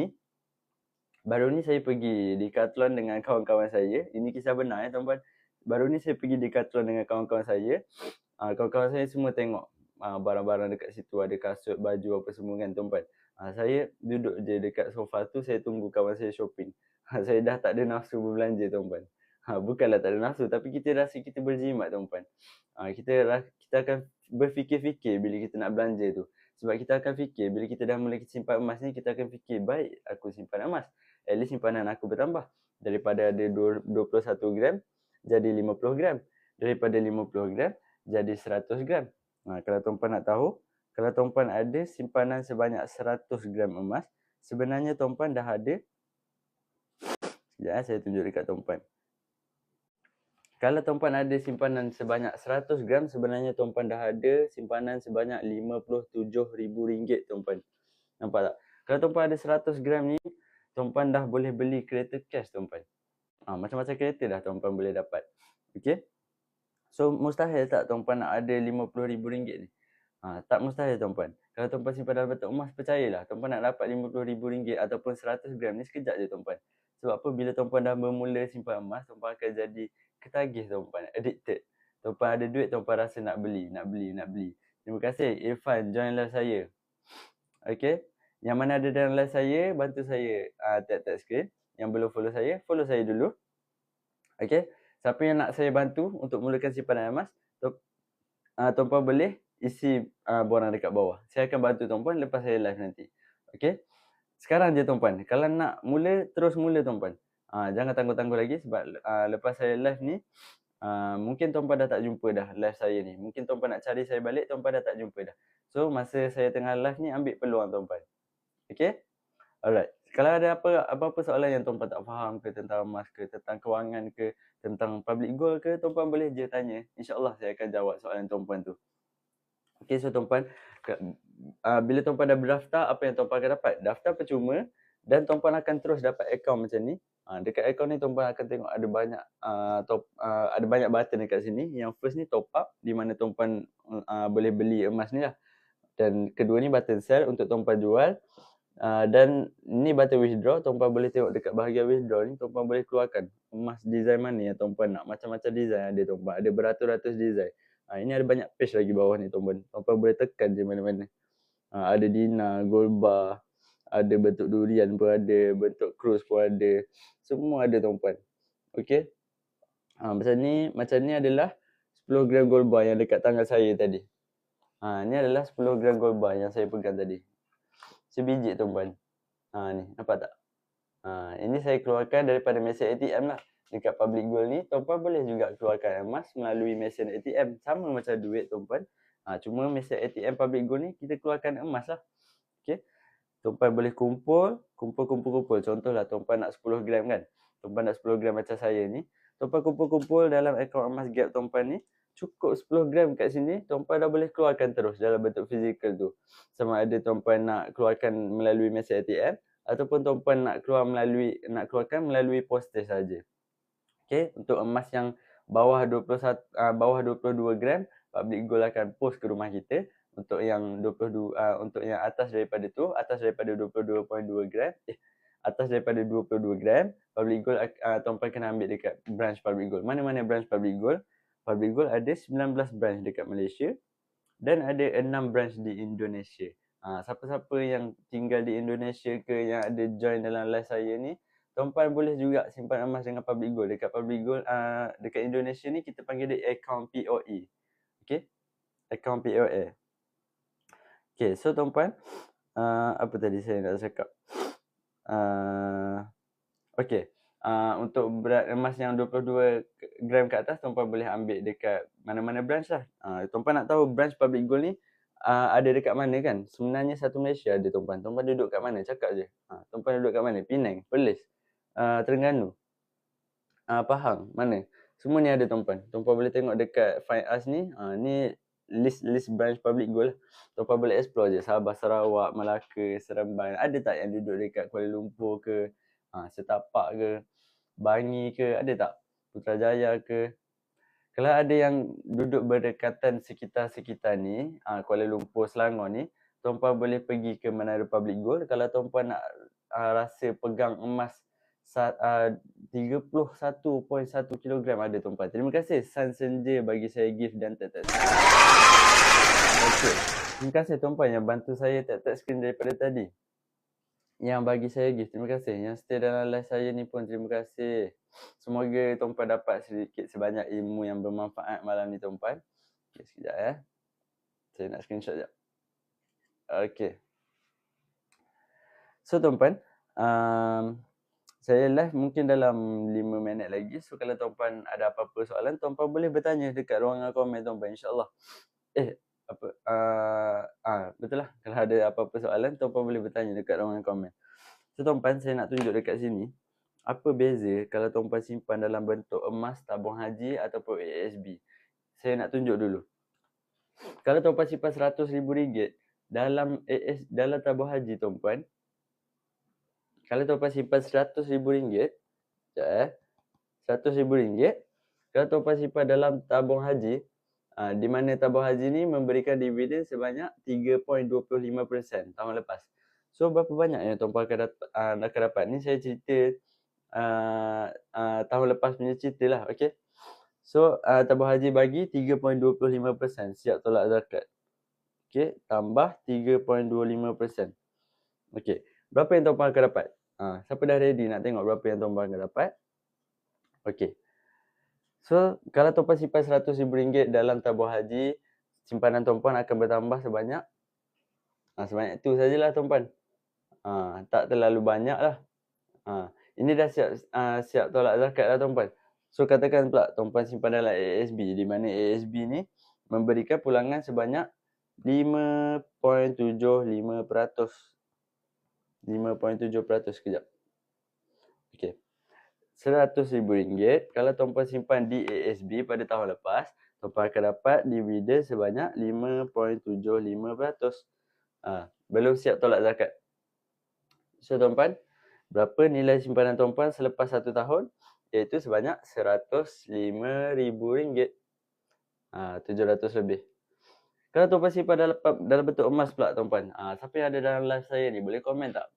ni saya pergi Decathlon dengan kawan-kawan saya. Ini kisah benar tuan-puan. Baru ni saya pergi Decathlon dengan kawan-kawan saya. Kawan-kawan saya semua tengok barang-barang dekat situ, ada kasut, baju apa semua kan tuan-puan. Saya duduk je dekat sofa tu, saya tunggu kawan saya shopping. Saya dah tak ada nafsu berbelanja tuan-puan. Bukanlah tak ada nafsu, tapi kita rasa kita berjimat tuan-puan. Kita akan berfikir-fikir bila kita nak belanja tu. Sebab kita akan fikir, bila kita dah mula simpan emas ni, kita akan fikir, baik aku simpan emas, at least simpanan aku bertambah. Daripada ada 21 gram, jadi 50 gram. Daripada 50 gram, jadi 100 gram. Kalau tuan-puan nak tahu, kalau tuan-puan ada simpanan sebanyak 100 gram emas, sebenarnya tuan-puan dah ada. Sekejap saya tunjuk dekat tuan-puan. Kalau tuan-puan ada simpanan sebanyak 100 gram, sebenarnya tuan-puan dah ada simpanan sebanyak RM57,000 tuan-puan. Nampak tak? Kalau tuan-puan ada 100 gram ni, tuan-puan dah boleh beli kereta cash tuan-puan. Macam-macam kereta dah tuan-puan boleh dapat. Okey? So mustahil tak tuan-puan nak ada RM50,000 ni? Tak mustahil tuan-puan. Kalau tuan-puan simpan dalam bentuk emas, percayalah tuan-puan nak dapat RM50,000 ataupun 100 gram ni sekejap je tuan-puan. Sebab apa? Bila tuan-puan dah bermula simpan emas, tuan-puan akan jadi ketagih tuan-puan, addicted. Tuan-puan ada duit, tuan-puan rasa nak beli. Terima kasih Irfan join live saya. Okey. Yang mana ada dalam live saya, bantu saya tap screen. Yang belum follow saya dulu. Okey. Siapa yang nak saya bantu untuk mulakan simpanan emas, tuan-puan boleh isi borang dekat bawah. Saya akan bantu tuan-puan lepas saya live nanti. Okey. Sekarang je tuan-puan. Kalau nak mula, terus mula tuan-puan. Jangan tangguh-tangguh lagi sebab lepas saya live ni, mungkin tuan-puan dah tak jumpa dah live saya ni. Mungkin tuan-puan nak cari saya balik, tuan-puan dah tak jumpa dah. So, masa saya tengah live ni, ambil peluang tuan-puan. Okey? Alright. Kalau ada apa-apa soalan yang tuan-puan tak faham ke tentang emas ke, tentang kewangan ke, tentang public goal ke, tuan-puan boleh je tanya. InsyaAllah saya akan jawab soalan tuan-puan tu. Okey, so tuan-puan, bila tuan-puan dah berdaftar, apa yang tuan-puan akan dapat? Daftar percuma dan tuan-puan akan terus dapat akaun macam ni. Dekat akaun ni tuan-puan akan tengok ada banyak button dekat sini. Yang first ni top up, di mana tuan-puan boleh beli emas ni lah. Dan kedua ni button sell untuk tuan-puan jual. Dan ni button withdraw, tuan-puan boleh tengok dekat bahagian withdraw ni, tuan-puan boleh keluarkan emas design mana yang tuan-puan nak. Macam-macam design ada tuan-puan, ada beratus-ratus design. Ini ada banyak page lagi bawah ni tuan-puan. Tuan-puan boleh tekan je mana-mana. Ada Dina, gold bar, ada bentuk durian pun ada, bentuk cruise pun ada. Semua ada tuan-puan. Okey. Macam ni adalah 10 gram gold bar yang dekat tangan saya tadi. Ni adalah 10 gram gold bar yang saya pegang tadi. Sebiji tuan-puan. Ni, nampak tak? Ini saya keluarkan daripada mesin ATM lah. Dekat public gold ni, tuan-puan boleh juga keluarkan emas melalui mesin ATM. Sama macam duit tuan-puan. Cuma mesin ATM public gold ni, kita keluarkan emas lah. Okay. Tuan-puan boleh kumpul. Contohlah tuan-puan nak 10 gram kan. Tuan-puan nak 10 gram macam saya ni. Tuan-puan kumpul-kumpul dalam akaun emas gap tuan-puan ni. Cukup 10 gram kat sini, tuan-puan dah boleh keluarkan terus dalam bentuk fizikal tu. Sama ada tuan-puan nak keluarkan melalui mesin ATM ataupun tuan-puan nak keluarkan melalui postage saja. Okey, untuk emas yang bawah 22 gram, public gold akan post ke rumah kita. Untuk yang 22 untuk yang atas daripada 22.2 gram, atas daripada 22 gram, public gold tuan-puan kena ambil dekat branch public gold. Mana-mana branch public gold? Public gold ada 19 branch dekat Malaysia dan ada 6 branch di Indonesia. Siapa-siapa yang tinggal di Indonesia ke yang ada join dalam live saya ni, tuan-puan boleh juga simpan emas dengan public gold. Dekat public gold dekat Indonesia ni kita panggil dia account POE. Okey? Account POE. Okey, so tuan-puan, apa tadi saya nak cakap? Okey. Untuk berat emas yang 22 gram ke atas, tuan-puan boleh ambil dekat mana-mana branch lah. Tuan-puan nak tahu branch public gold ni ada dekat mana kan? Sebenarnya satu Malaysia ada tuan-puan. Tuan-puan duduk kat mana? Cakap je. Tuan-puan duduk kat mana? Penang, Perlis, Terengganu, Pahang, mana? Semua ni ada tuan-puan. Tuan-puan boleh tengok dekat Find Us ni. Ni list branch public gold lah. Tuan-puan boleh explore je. Sabah, Sarawak, Melaka, Seremban. Ada tak yang duduk dekat Kuala Lumpur ke? Setapak ke? Bangi ke? Ada tak? Putrajaya ke? Kalau ada yang duduk berdekatan sekitar-sekitar ni, Kuala Lumpur, Selangor ni, tuan-puan boleh pergi ke Menara Public Gold. Kalau tuan-puan nak rasa pegang emas 31.1 kilogram ada tuan-puan. Terima kasih San Senja bagi saya gift dan tap-tap screen. Okay. Terima kasih tuan-puan yang bantu saya tap-tap screen daripada tadi. Yang bagi saya gift, terima kasih. Yang stay dalam live saya ni pun terima kasih. Semoga tuan-puan dapat sedikit sebanyak ilmu yang bermanfaat malam ni tuan-puan. Okay, sekejap ya. Saya nak screenshot sekejap. Okay. So tuan-puan, saya live mungkin dalam 5 minit lagi. So kalau tuan-puan ada apa-apa soalan, tuan-puan boleh bertanya dekat ruangan komen tuan-puan, insyaAllah. Betul lah. Kalau ada apa-apa soalan, tuan-puan boleh bertanya dekat ruangan komen. So tuan-puan, saya nak tunjuk dekat sini apa beza kalau tuan-puan simpan dalam bentuk emas, tabung haji ataupun ASB. Saya nak tunjuk dulu. Kalau tuan-puan simpan RM100,000 dalam tabung haji tuan-puan, kalau tuan-puan simpan RM100,000, RM100,000, kalau tuan-puan simpan dalam tabung haji, di mana tabung haji ni memberikan dividen sebanyak 3.25% tahun lepas. So berapa banyak yang tuan-puan akan dapat? Ni saya cerita tahun lepas punya cerita lah, okey. So tabung haji bagi 3.25% siap tolak zakat. Okey, tambah 3.25%. Okey, berapa yang tuan-puan akan dapat? Siapa dah ready nak tengok berapa yang tuan-puan akan dapat? Okey. So, kalau tuan-puan simpan RM100,000 dalam tabung haji, simpanan tuan-puan akan bertambah sebanyak itu sajalah tuan-puan. Tak terlalu banyak lah. Ini dah siap tolak zakat lah tuan-puan. So, katakan pula tuan-puan simpan dalam ASB, di mana ASB ni memberikan pulangan sebanyak 5.75%. 5.7% sekejap. Okey. RM100,000, kalau tuan-puan simpan di ASB pada tahun lepas, tuan-puan akan dapat dividen sebanyak 5.75%. Belum siap tolak zakat. So tuan-puan, berapa nilai simpanan tuan-puan selepas 1 tahun? Iaitu sebanyak RM105,000. 700 lebih. Kalau tuan-puan simpan dalam bentuk emas pula tuan-puan. Siapa yang ada dalam live saya ni boleh komen tak?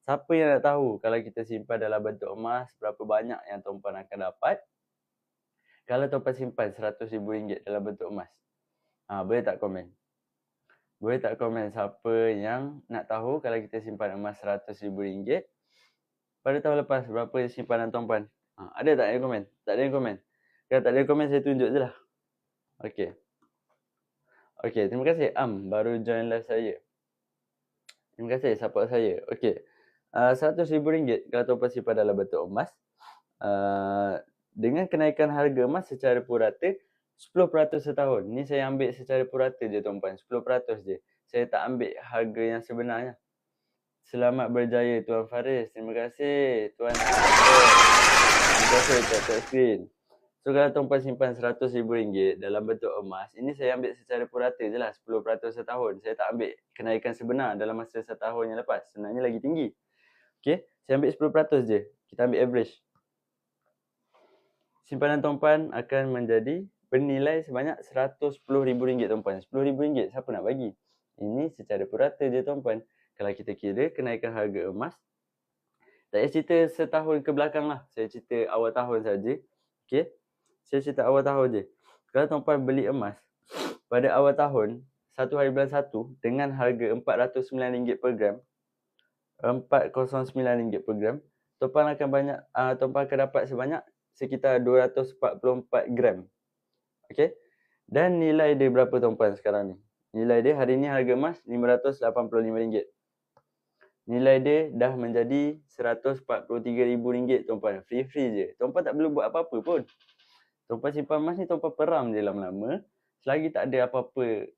Siapa yang nak tahu kalau kita simpan dalam bentuk emas, berapa banyak yang tuan-puan akan dapat kalau tuan-puan simpan RM100,000 dalam bentuk emas? Boleh tak komen? Boleh tak komen siapa yang nak tahu kalau kita simpan emas RM100,000 pada tahun lepas, berapa simpanan tuan-puan? Ada tak yang komen? Tak ada yang komen? Kalau tak ada yang komen, saya tunjuk je lah. Okey. Okey, terima kasih baru join live saya. Terima kasih support saya. Okey. RM100,000 kalau tuan-puan simpan dalam bentuk emas. Dengan kenaikan harga emas secara purata 10% setahun. Ni saya ambil secara purata je tuan-puan, 10% je. Saya tak ambil harga yang sebenarnya. Selamat berjaya Tuan Faris. Terima kasih Tuan Albert. Terima kasih tap screen. So kalau tuan-puan simpan RM100,000 dalam bentuk emas, ini saya ambil secara purata je lah, 10% setahun. Saya tak ambil kenaikan sebenar dalam masa setahun yang lepas. Sebenarnya lagi tinggi. Okay, saya ambil 10% je. Kita ambil average. Simpanan tuan-puan akan menjadi bernilai sebanyak RM110,000 tuan-puan. RM10,000 siapa nak bagi? Ini secara purata je tuan-puan. Kalau kita kira kenaikan harga emas, tak payah cerita setahun ke belakang lah. Saya cerita awal tahun saja. Okay, saya cerita awal tahun je. Kalau tuan-puan beli emas pada awal tahun, 1 hari bulan 1 dengan harga RM409 per gram, RM409 per gram, tuan-puan akan dapat sebanyak sekitar 244 gram. Okey. Dan nilai dia berapa tuan-puan sekarang ni? Nilai dia hari ni harga emas RM585. Nilai dia dah menjadi RM143,000 tuan-puan. Free je. Tuan-puan tak perlu buat apa-apa pun. Tuan-puan simpan emas ni tuan-puan peram je lama-lama. Selagi tak ada apa-apa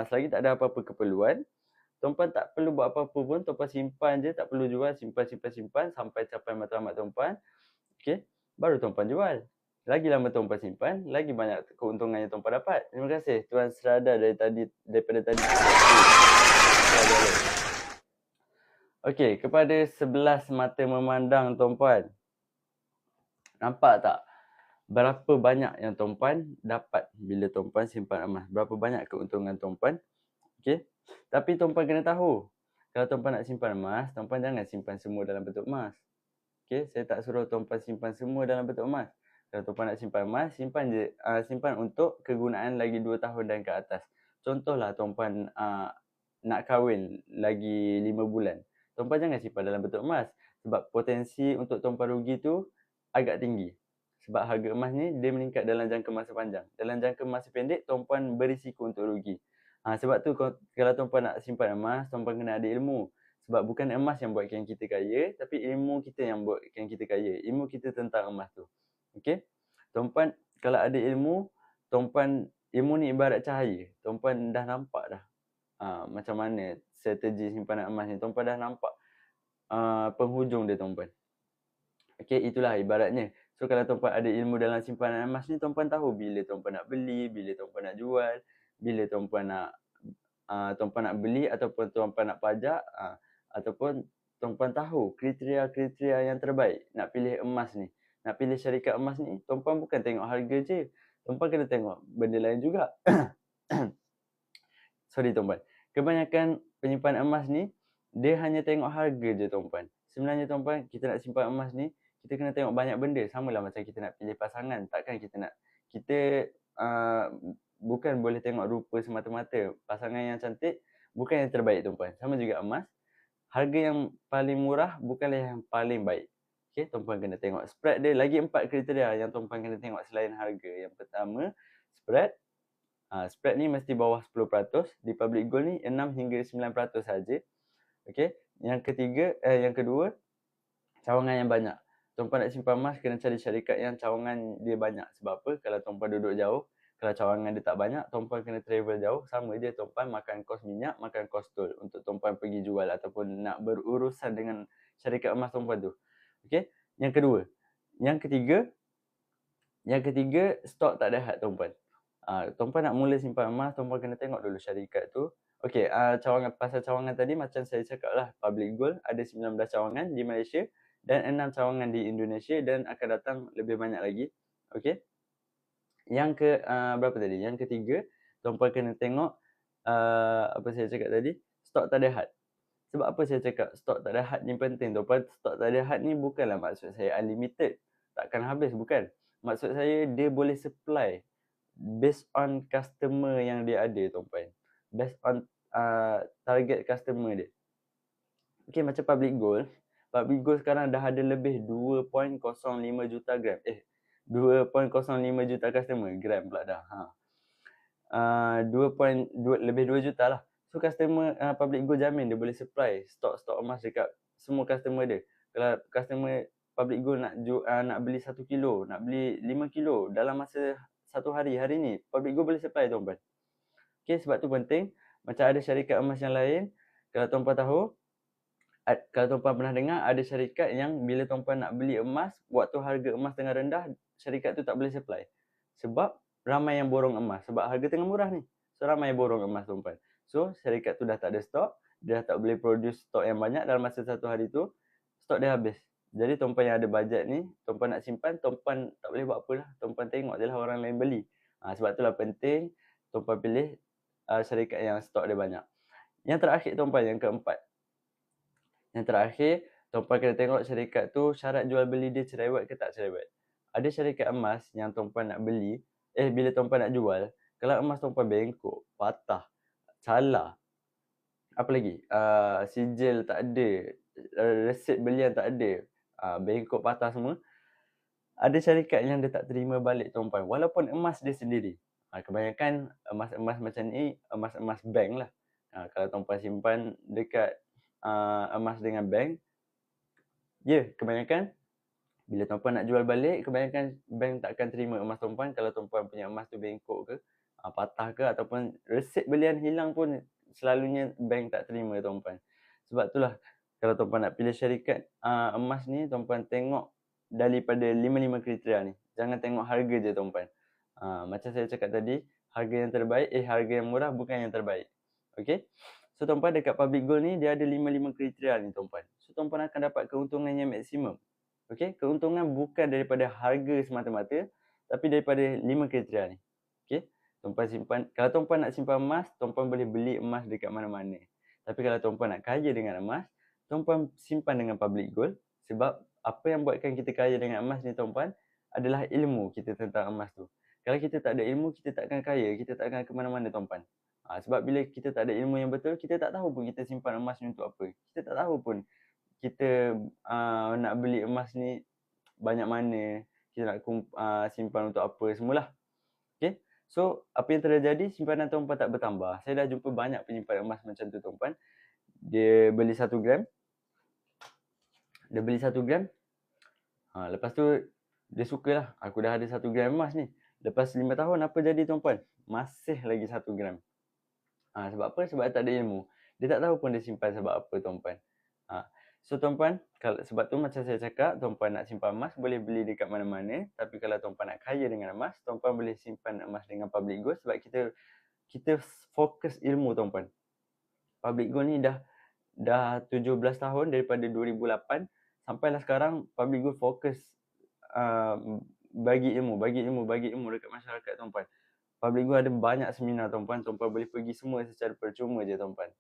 selagi tak ada apa-apa keperluan, tuan-puan tak perlu buat apa-apa pun, tuan-puan simpan je, tak perlu jual, simpan sampai capai matlamat tuan-puan. Okey, baru tuan-puan jual. Lagi lama tuan-puan simpan, lagi banyak keuntungan yang tuan-puan dapat. Terima kasih Tuan Serada daripada tadi. Okey, kepada 11 mata memandang tuan-puan. Nampak tak? Berapa banyak yang tuan-puan dapat bila tuan-puan simpan emas? Berapa banyak keuntungan tuan-puan? Okey. Tapi tuan-puan kena tahu, kalau tuan-puan nak simpan emas, tuan-puan jangan simpan semua dalam bentuk emas. Okey, saya tak suruh tuan-puan simpan semua dalam bentuk emas. Kalau tuan-puan nak simpan emas, simpan untuk kegunaan lagi 2 tahun dan ke atas. Contohlah tuan-puan nak kahwin lagi 5 bulan. Tuan-puan jangan simpan dalam bentuk emas sebab potensi untuk tuan-puan rugi tu agak tinggi. Sebab harga emas ni dia meningkat dalam jangka masa panjang. Dalam jangka masa pendek, tuan-puan berisiko untuk rugi. Sebab tu kalau tuan-puan nak simpan emas, tuan-puan kena ada ilmu. Sebab bukan emas yang buatkan kita kaya, tapi ilmu kita yang buatkan kita kaya. Ilmu kita tentang emas tu. Okey? Tuan-puan kalau ada ilmu, ilmu ni ibarat cahaya. Tuan-puan dah nampak dah. Macam mana strategi simpanan emas ni. Tuan-puan dah nampak penghujung dia tuan-puan. Okey, itulah ibaratnya. So kalau tuan-puan ada ilmu dalam simpanan emas ni, tuan-puan tahu bila tuan-puan nak beli, bila tuan-puan nak jual, bila tuan-puan nak beli ataupun tuan-puan nak pajak, ataupun tuan-puan tahu kriteria-kriteria yang terbaik nak pilih emas ni. Nak pilih syarikat emas ni, tuan-puan bukan tengok harga je. Tuan-puan kena tengok benda lain juga. Sorry tuan-puan. Kebanyakan penyimpan emas ni, dia hanya tengok harga je tuan-puan. Sebenarnya tuan-puan, kita nak simpan emas ni, kita kena tengok banyak benda. Samalah macam kita nak pilih pasangan. Takkan kita bukan boleh tengok rupa semata-mata. Pasangan yang cantik bukan yang terbaik tuan-puan. Sama juga emas. Harga yang paling murah bukanlah yang paling baik. Okay, tuan-puan kena tengok spread dia. Lagi 4 kriteria yang tuan-puan kena tengok selain harga. Yang pertama, spread. Spread ni mesti bawah 10%. Di public gold ni 6 hingga 9% saja. Okay. Yang kedua, cawangan yang banyak. Tuan-puan nak simpan emas, kena cari syarikat yang cawangan dia banyak. Sebab apa? Kalau tuan-puan duduk jauh, kalau cawangan dia tak banyak, tuan-puan kena travel jauh. Sama je tuan-puan makan kos minyak, makan kos tol untuk tuan-puan pergi jual ataupun nak berurusan dengan syarikat emas tuan-puan tu. Okay. Yang kedua. Yang ketiga, stok tak ada had tuan-puan. Tuan-puan nak mula simpan emas, tuan-puan kena tengok dulu syarikat tu. Okey, pasal cawangan tadi macam saya cakap lah, public gold ada 19 cawangan di Malaysia dan 6 cawangan di Indonesia dan akan datang lebih banyak lagi. Okey. Berapa tadi? Yang ketiga, tuan-puan kena tengok apa saya cakap tadi? Stok tak ada had. Sebab apa saya cakap stok tak ada had ni penting tuan-puan? Stok tak ada had ni bukanlah maksud saya unlimited. Takkan habis, bukan. Maksud saya dia boleh supply based on customer yang dia ada tuan-puan. Based on target customer dia. Okay, macam public gold. Public gold sekarang dah ada lebih 2.05 juta gram. 2.05 juta customer. Gram pula dah. Lebih 2 juta lah. So customer public gold jamin dia boleh supply stok-stok emas dekat semua customer dia. Kalau customer public gold nak beli 1 kilo, nak beli 5 kilo dalam masa satu hari ni, public gold boleh supply tuan-puan. Okay, sebab tu penting. Macam ada syarikat emas yang lain, kalau tuan-puan tahu, kalau tuan-puan pernah dengar, ada syarikat yang bila tuan-puan nak beli emas, waktu harga emas tengah rendah, syarikat tu tak boleh supply. Sebab ramai yang borong emas. Sebab harga tengah murah ni. So ramai yang borong emas tuan-puan. So syarikat tu dah tak ada stok, dia dah tak boleh produce stok yang banyak dalam masa satu hari tu, stok dia habis. Jadi tuan-puan yang ada bajet ni, tuan-puan nak simpan, tuan-puan tak boleh buat apa lah. Tuan-puan tengok je lah orang lain beli. Sebab itulah penting tuan-puan pilih syarikat yang stok dia banyak. Yang terakhir tuan-puan, yang keempat. Yang terakhir, tuan-puan kena tengok syarikat tu syarat jual beli dia cerewet ke tak cerewet. Ada syarikat emas yang tuan-puan nak beli, bila tuan-puan nak jual, kalau emas tuan-puan bengkok, patah, calar, apa lagi? Sijil tak ada, resit belian tak ada, bengkok patah semua. Ada syarikat yang dia tak terima balik tuan-puan, walaupun emas dia sendiri. Kebanyakan emas-emas macam ni, emas-emas bank lah. Kalau tuan-puan simpan dekat emas dengan bank, kebanyakan bila tuan-puan nak jual balik, kebanyakan bank tak akan terima emas tuan-puan kalau tuan-puan punya emas tu bengkok ke, patah ke, ataupun resit belian hilang pun selalunya bank tak terima tuan-puan. Sebab itulah kalau tuan-puan nak pilih syarikat emas ni, tuan-puan tengok daripada 5 kriteria ni. Jangan tengok harga je tuan-puan. Macam saya cakap tadi, harga yang terbaik, harga yang murah bukan yang terbaik. Okay. So tuan-puan dekat public gold ni dia ada 5 kriteria ni tuan-puan. So tuan-puan akan dapat keuntungan yang maksimum. Okay, keuntungan bukan daripada harga semata-mata, tapi daripada 5 kriteria ni. Okay, tuan-puan simpan. Kalau tuan-puan nak simpan emas, tuan-puan boleh beli emas dekat mana-mana. Tapi kalau tuan-puan nak kaya dengan emas, tuan-puan simpan dengan public gold. Sebab apa yang buatkan kita kaya dengan emas ni tuan-puan adalah ilmu kita tentang emas tu. Kalau kita tak ada ilmu, kita tak akan kaya, kita tak akan ke mana-mana tuan-puan. Sebab bila kita tak ada ilmu yang betul, kita tak tahu pun kita simpan emas ni untuk apa. Kita tak tahu pun kita nak beli emas ni banyak mana, kita nak simpan untuk apa, semualah. Okay. So, apa yang terjadi, simpanan tuan-puan tak bertambah. Saya dah jumpa banyak penyimpan emas macam tu tuan-puan. Dia beli 1 gram. Lepas tu, dia sukalah. Aku dah ada 1 gram emas ni. Lepas 5 tahun, apa jadi tuan-puan? Masih lagi 1 gram. Sebab apa? Sebab tak ada ilmu. Dia tak tahu pun dia simpan sebab apa tuan-puan. So tuan-puan, sebab tu macam saya cakap, tuan-puan nak simpan emas boleh beli dekat mana-mana. Tapi kalau tuan-puan nak kaya dengan emas, tuan-puan boleh simpan emas dengan public gold sebab kita fokus ilmu tuan-puan. Public gold ni dah 17 tahun daripada 2008 sampailah sekarang public gold fokus bagi ilmu dekat masyarakat tuan-puan. Public gold ada banyak seminar tuan-puan boleh pergi semua secara percuma je tuan-puan.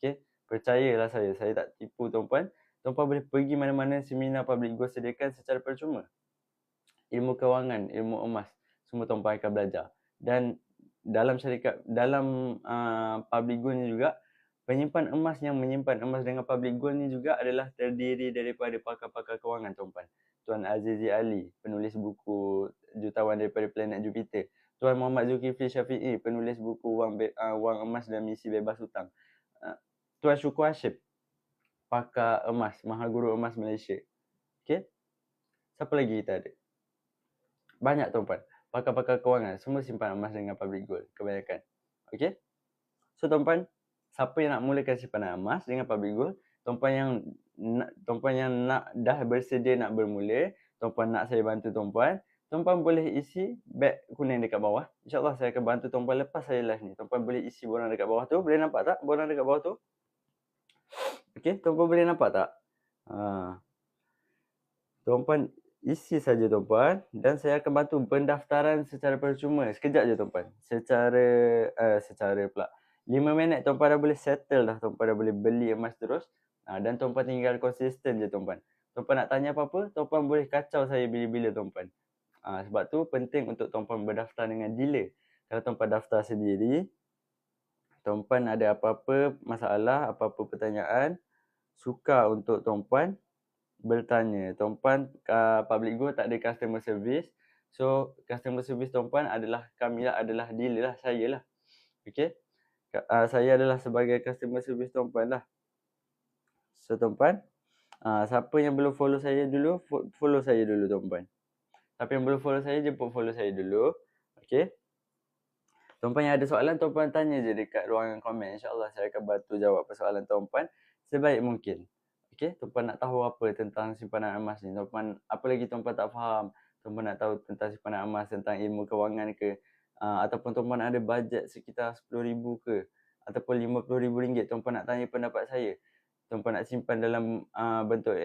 Okey, percayalah saya tak tipu tuan-puan. Tuan-puan boleh pergi mana-mana seminar public gold sediakan secara percuma. Ilmu kewangan, ilmu emas, semua tuan-puan akan belajar. Dan dalam public gold ni juga, penyimpan emas yang menyimpan emas dengan public gold ni juga adalah terdiri daripada pakar-pakar kewangan tuan-puan. Tuan Azizi Ali, penulis buku Jutawan daripada Planet Jupiter. Tuan Muhammad Zulkifli Syafi'i, penulis buku Wang Emas dan Misi Bebas Hutang. Tuan Syukur Hashim, pakar emas, Mahaguru Emas Malaysia. Okey? Siapa lagi kita ada? Banyak tuan-puan. Pakar-pakar kewangan, semua simpan emas dengan public gold kebanyakan. Okey? So tuan-puan, siapa yang nak mulakan simpanan emas dengan public gold, tuan-puan yang nak dah bersedia nak bermula, tuan-puan nak saya bantu tuan-puan boleh isi beg kuning dekat bawah. InsyaAllah saya akan bantu tuan-puan lepas saya live ni. Tuan-puan boleh isi borang dekat bawah tu. Boleh nampak tak borang dekat bawah tu? Okey, tuan-puan boleh nampak tak? Tuan-puan isi saja tuan-puan dan saya akan bantu pendaftaran secara percuma. Sekejap je tuan-puan. Secara pula. 5 minit tuan-puan dah boleh settle dah. Tuan-puan dah boleh beli emas terus. Dan tuan-puan tinggal konsisten je tuan-puan. Tuan-puan nak tanya apa-apa, tuan-puan boleh kacau saya bila-bila tuan-puan. Sebab tu penting untuk tuan-puan berdaftar dengan dealer. Kalau tuan-puan daftar sendiri, tuan-puan ada apa-apa masalah, apa-apa pertanyaan, sukar untuk tuan-puan bertanya. Tuan-puan public gold tak ada customer service. So customer service tuan-puan adalah dealer lah, saya lah. Okey. Saya adalah sebagai customer service tuan-puan lah. So tuan-puan, siapa yang belum follow saya dulu, follow saya dulu tuan-puan. Siapa yang belum follow saya, jemput follow saya dulu. Okey. Tuan-puan yang ada soalan, tuan-puan tanya je dekat ruangan komen. InsyaAllah saya akan bantu jawab persoalan tuan-puan sebaik mungkin. Okey, tuan-puan nak tahu apa tentang simpanan emas ni? Tuan-puan, apa lagi tuan-puan tak faham? Tuan-puan nak tahu tentang simpanan emas, tentang ilmu kewangan ke? Ataupun tuan-puan ada bajet sekitar RM10,000 ke? Ataupun RM50,000, tuan-puan nak tanya pendapat saya? Tuan-puan nak simpan dalam bentuk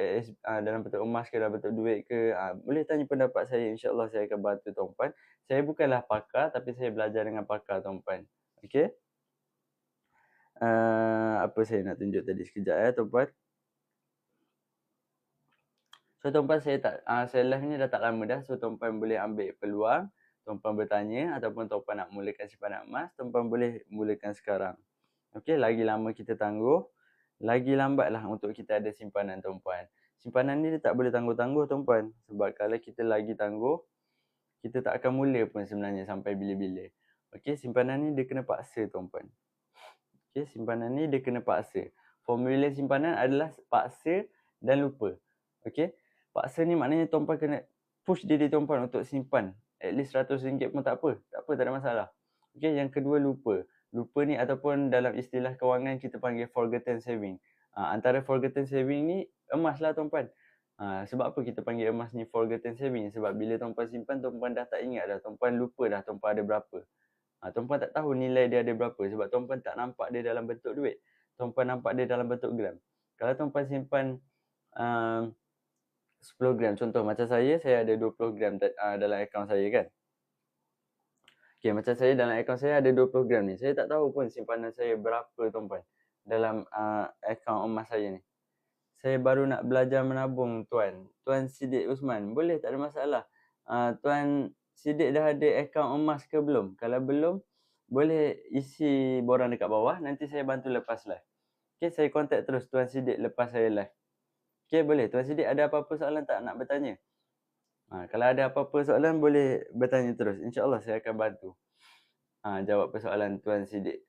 emas ke, dalam bentuk duit ke? Boleh tanya pendapat saya, insyaAllah saya akan bantu tuan-puan. Saya bukanlah pakar, tapi saya belajar dengan pakar tuan-puan. Okey? Apa saya nak tunjuk tadi sekejap tuan-puan. So tuan-puan, saya live ni dah tak lama dah. So tuan-puan boleh ambil peluang, tuan-puan bertanya ataupun tuan-puan nak mulakan simpanan emas, tuan-puan boleh mulakan sekarang. Okey, lagi lama kita tangguh, lagi lambatlah untuk kita ada simpanan tuan-puan. Simpanan ni dia tak boleh tangguh-tangguh tuan-puan. Sebab kalau kita lagi tangguh, kita tak akan mula pun sebenarnya sampai bila-bila. Okey, simpanan ni dia kena paksa tuan-puan. Okey, simpanan ni dia kena paksa. Formula simpanan adalah paksa dan lupa. Okey, paksa ni maknanya tuan-puan kena push diri tuan-puan untuk simpan. At least RM100 pun tak apa. Tak apa, tak ada masalah. Okey, yang kedua lupa. Lupa ni ataupun dalam istilah kewangan kita panggil forgotten saving. Antara forgotten saving ni emas lah tuan-puan. Sebab apa kita panggil emas ni forgotten saving? Sebab bila tuan-puan simpan, tuan-puan dah tak ingat dah. Tuan-puan lupa dah tuan-puan ada berapa. Tuan-puan tak tahu nilai dia ada berapa sebab tuan-puan tak nampak dia dalam bentuk duit. Tuan-puan nampak dia dalam bentuk gram. Kalau tuan-puan simpan 10 gram, contoh macam saya ada 20 gram dalam akaun saya kan. Okay, macam saya dalam akaun saya ada 20 gram ni. Saya tak tahu pun simpanan saya berapa tuan-puan dalam akaun emas saya ni. Saya baru nak belajar menabung tuan. Tuan Siddiq Usman, boleh tak ada masalah. Tuan Siddiq dah ada akaun emas ke belum? Kalau belum, boleh isi borang dekat bawah. Nanti saya bantu lepas live. Okay, saya contact terus Tuan Siddiq lepas saya live. Okay, boleh. Tuan Siddiq ada apa-apa soalan tak nak bertanya? Kalau ada apa-apa soalan boleh bertanya terus. InsyaAllah saya akan bantu jawab persoalan Tuan Siddiq.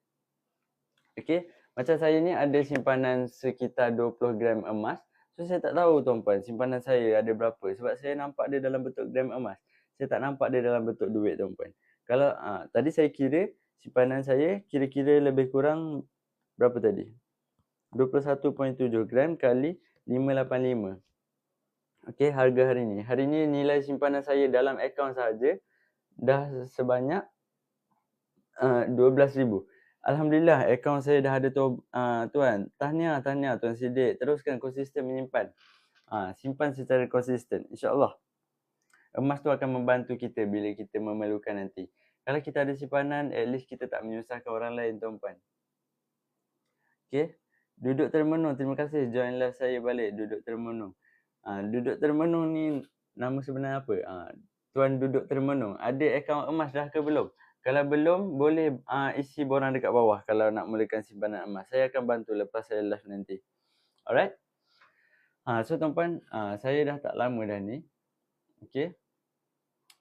Okay, macam saya ni ada simpanan sekitar 20 gram emas. So saya tak tahu tuan-puan simpanan saya ada berapa. Sebab saya nampak dia dalam bentuk gram emas. Saya tak nampak dia dalam bentuk duit tuan-puan. Kalau tadi saya kira simpanan saya kira-kira lebih kurang berapa tadi? 21.7 gram kali 585. Okey, harga hari ni. Hari ni nilai simpanan saya dalam akaun sahaja dah sebanyak 12,000. Alhamdulillah akaun saya dah ada tuan. Tahniah Tuan Siddiq. Teruskan konsisten menyimpan. Simpan secara konsisten, insya-Allah. Emas tu akan membantu kita bila kita memerlukan nanti. Kalau kita ada simpanan, at least kita tak menyusahkan orang lain, tuan-puan. Okey. Duduk termenung. Terima kasih join live saya balik. Duduk termenung. Duduk termenung ni nama sebenar apa? Tuan Duduk Termenung. Ada akaun emas dah ke belum? Kalau belum, boleh isi borang dekat bawah kalau nak mulakan simpanan emas. Saya akan bantu lepas saya live nanti. Alright? So tuan-puan, saya dah tak lama dah ni. Okay.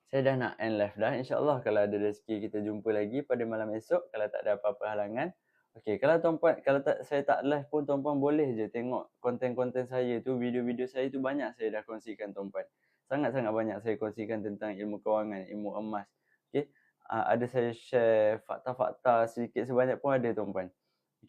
Saya dah nak end live dah. InsyaAllah kalau ada rezeki kita jumpa lagi pada malam esok. Kalau tak ada apa-apa halangan. Okay, kalau tuan-puan, saya tak live pun tuan-puan boleh je tengok konten-konten saya tu, video-video saya tu banyak saya dah kongsikan tuan-puan. Sangat-sangat banyak saya kongsikan tentang ilmu kewangan, ilmu emas. Okay. Ada saya share fakta-fakta sedikit sebanyak pun ada tuan-puan.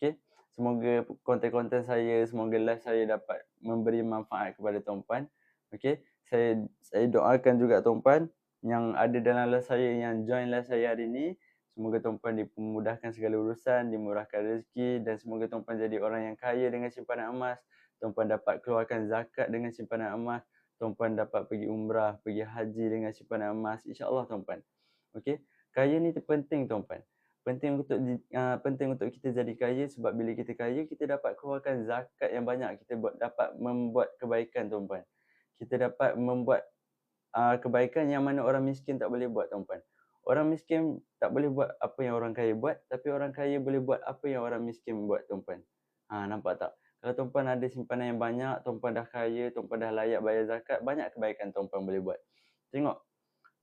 Okay. Semoga konten-konten saya, semoga live saya dapat memberi manfaat kepada tuan-puan. Okay. Saya doakan juga tuan-puan yang ada dalam live saya, yang join live saya hari ni. Semoga tuan-puan dimudahkan segala urusan, dimurahkan rezeki dan semoga tuan-puan jadi orang yang kaya dengan simpanan emas. Tuan-puan dapat keluarkan zakat dengan simpanan emas. Tuan-puan dapat pergi umrah, pergi haji dengan simpanan emas. InsyaAllah tuan-puan. Okey. Kaya ni penting tuan-puan. Penting untuk kita jadi kaya sebab bila kita kaya, kita dapat keluarkan zakat yang banyak. Kita dapat membuat kebaikan tuan-puan. Kita dapat membuat kebaikan yang mana orang miskin tak boleh buat tuan-puan. Orang miskin tak boleh buat apa yang orang kaya buat, tapi orang kaya boleh buat apa yang orang miskin buat tuan-puan. Nampak tak? Kalau tuan-puan ada simpanan yang banyak, tuan-puan dah kaya, tuan-puan dah layak bayar zakat, banyak kebaikan tuan-puan boleh buat. Tengok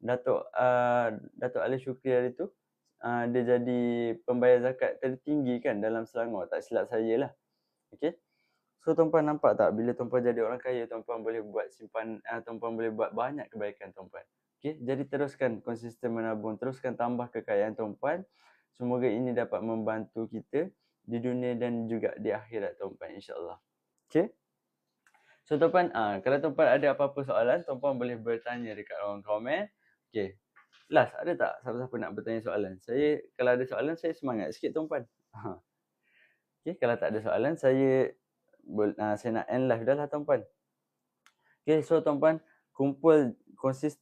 Datuk Ali Shukri hari tu, dia jadi pembayar zakat tertinggi kan dalam Selangor, tak silap saya lah. Okey. So tuan-puan nampak tak, bila tuan-puan jadi orang kaya, tuan-puan boleh buat tuan-puan boleh buat banyak kebaikan tuan-puan. Okey, jadi teruskan konsisten menabung, teruskan tambah kekayaan tuan-puan. Semoga ini dapat membantu kita di dunia dan juga di akhirat tuan-puan, insya-Allah. Okey. So tuan-puan, kalau tuan-puan ada apa-apa soalan, tuan-puan boleh bertanya dekat ruang komen. Okey. Last, ada tak siapa-siapa nak bertanya soalan? Kalau ada soalan, saya semangat sikit tuan-puan. Okey, kalau tak ada soalan, saya nak end live dah lah tuan-puan. Okay, so tuan-puan,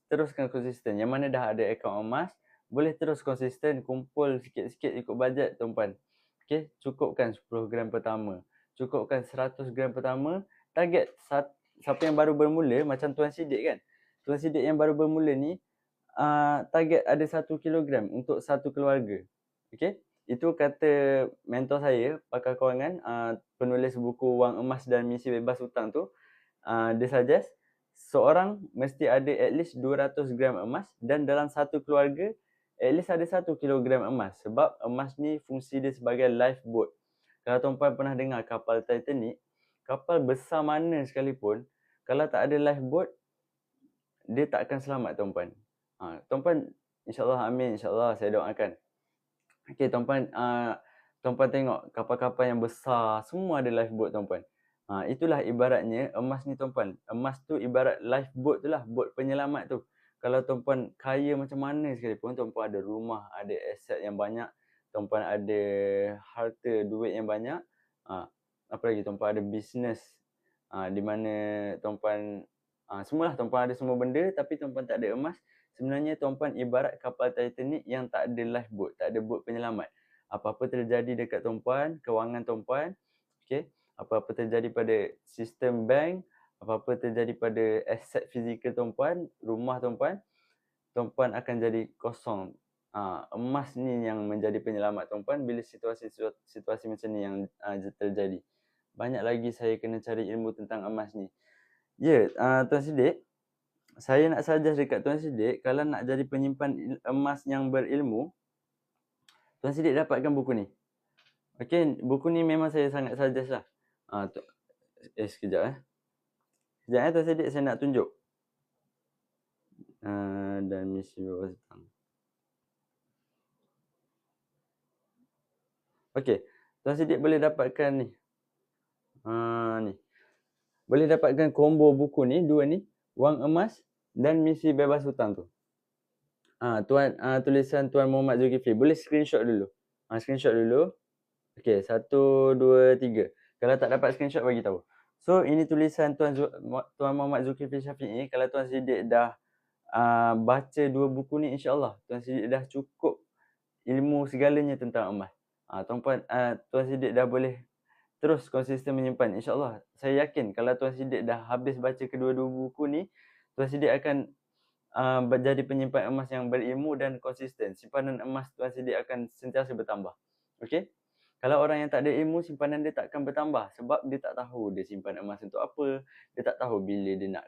teruskan konsisten. Yang mana dah ada akaun emas, boleh terus konsisten, kumpul sikit-sikit ikut bajet tuan-puan. Okay, cukupkan 10 gram pertama. Cukupkan 100 gram pertama. Target siapa yang baru bermula, macam Tuan Siddiq kan. Tuan Siddiq yang baru bermula ni, target ada 1 kilogram untuk satu keluarga. Okay, itu kata mentor saya, pakar kewangan, penulis buku Wang Emas dan Misi Bebas Hutang tu. Dia suggest seorang mesti ada at least 200 gram emas dan dalam satu keluarga at least ada 1 kilogram emas sebab emas ni fungsi dia sebagai lifeboat. Kalau tuan-puan pernah dengar kapal Titanic, kapal besar mana sekalipun, kalau tak ada lifeboat, dia tak akan selamat tuan-puan. Tuan-puan, insyaAllah, amin, insyaAllah, saya doakan. Okay, tuan-puan, tuan-puan tengok kapal-kapal yang besar, semua ada lifeboat tuan-puan. Itulah ibaratnya emas ni tuan-puan. Emas tu ibarat lifeboat tu lah, bot penyelamat tu. Kalau tuan-puan kaya macam mana sekalipun, tuan-puan ada rumah, ada aset yang banyak, tuan-puan ada harta, duit yang banyak, apa lagi tuan-puan ada bisnes, di mana tuan-puan, semualah tuan-puan ada semua benda tapi tuan-puan tak ada emas, sebenarnya tuan-puan ibarat kapal Titanic yang tak ada lifeboat, tak ada bot penyelamat. Apa-apa terjadi dekat tuan-puan, kewangan tuan-puan, okay, apa-apa terjadi pada sistem bank, apa-apa terjadi pada aset fizikal tuan-puan, rumah tuan-puan, tuan-puan akan jadi kosong. Emas ni yang menjadi penyelamat tuan-puan bila situasi macam ni yang terjadi. Banyak lagi saya kena cari ilmu tentang emas ni. Ya, Tuan Siddiq, saya nak suggest dekat Tuan Siddiq, kalau nak jadi penyimpan emas yang berilmu, Tuan Siddiq dapatkan buku ni. Okay, buku ni memang saya sangat suggest lah. Sekejap Sekejap Tuan Siddiq, saya nak tunjuk. Dan misi bebas hutang. Okay, Tuan Siddiq boleh dapatkan ni. Ni. boleh dapatkan combo buku ni, dua ni, Wang Emas dan Misi Bebas Hutang tu. Tulisan Tuan Muhammad Zulkifli. Boleh screenshot dulu. Screenshot dulu. Okey, 1, 2, 3. Kalau tak dapat screenshot, bagi tahu. So, ini tulisan Tuan Muhammad Zulkifli Syafi'i. Kalau Tuan Siddiq dah baca dua buku ni, insya-Allah Tuan Siddiq dah cukup ilmu segalanya tentang emas. Tuan Siddiq dah boleh terus konsisten menyimpan, insya-Allah. Saya yakin kalau Tuan Siddiq dah habis baca kedua-dua buku ni, Tuan Siddiq akan menjadi penyimpan emas yang berilmu dan konsisten. Simpanan emas Tuan Siddiq akan sentiasa bertambah. Okey? Kalau orang yang tak ada ilmu, simpanan dia tak akan bertambah sebab dia tak tahu dia simpan emas untuk apa, dia tak tahu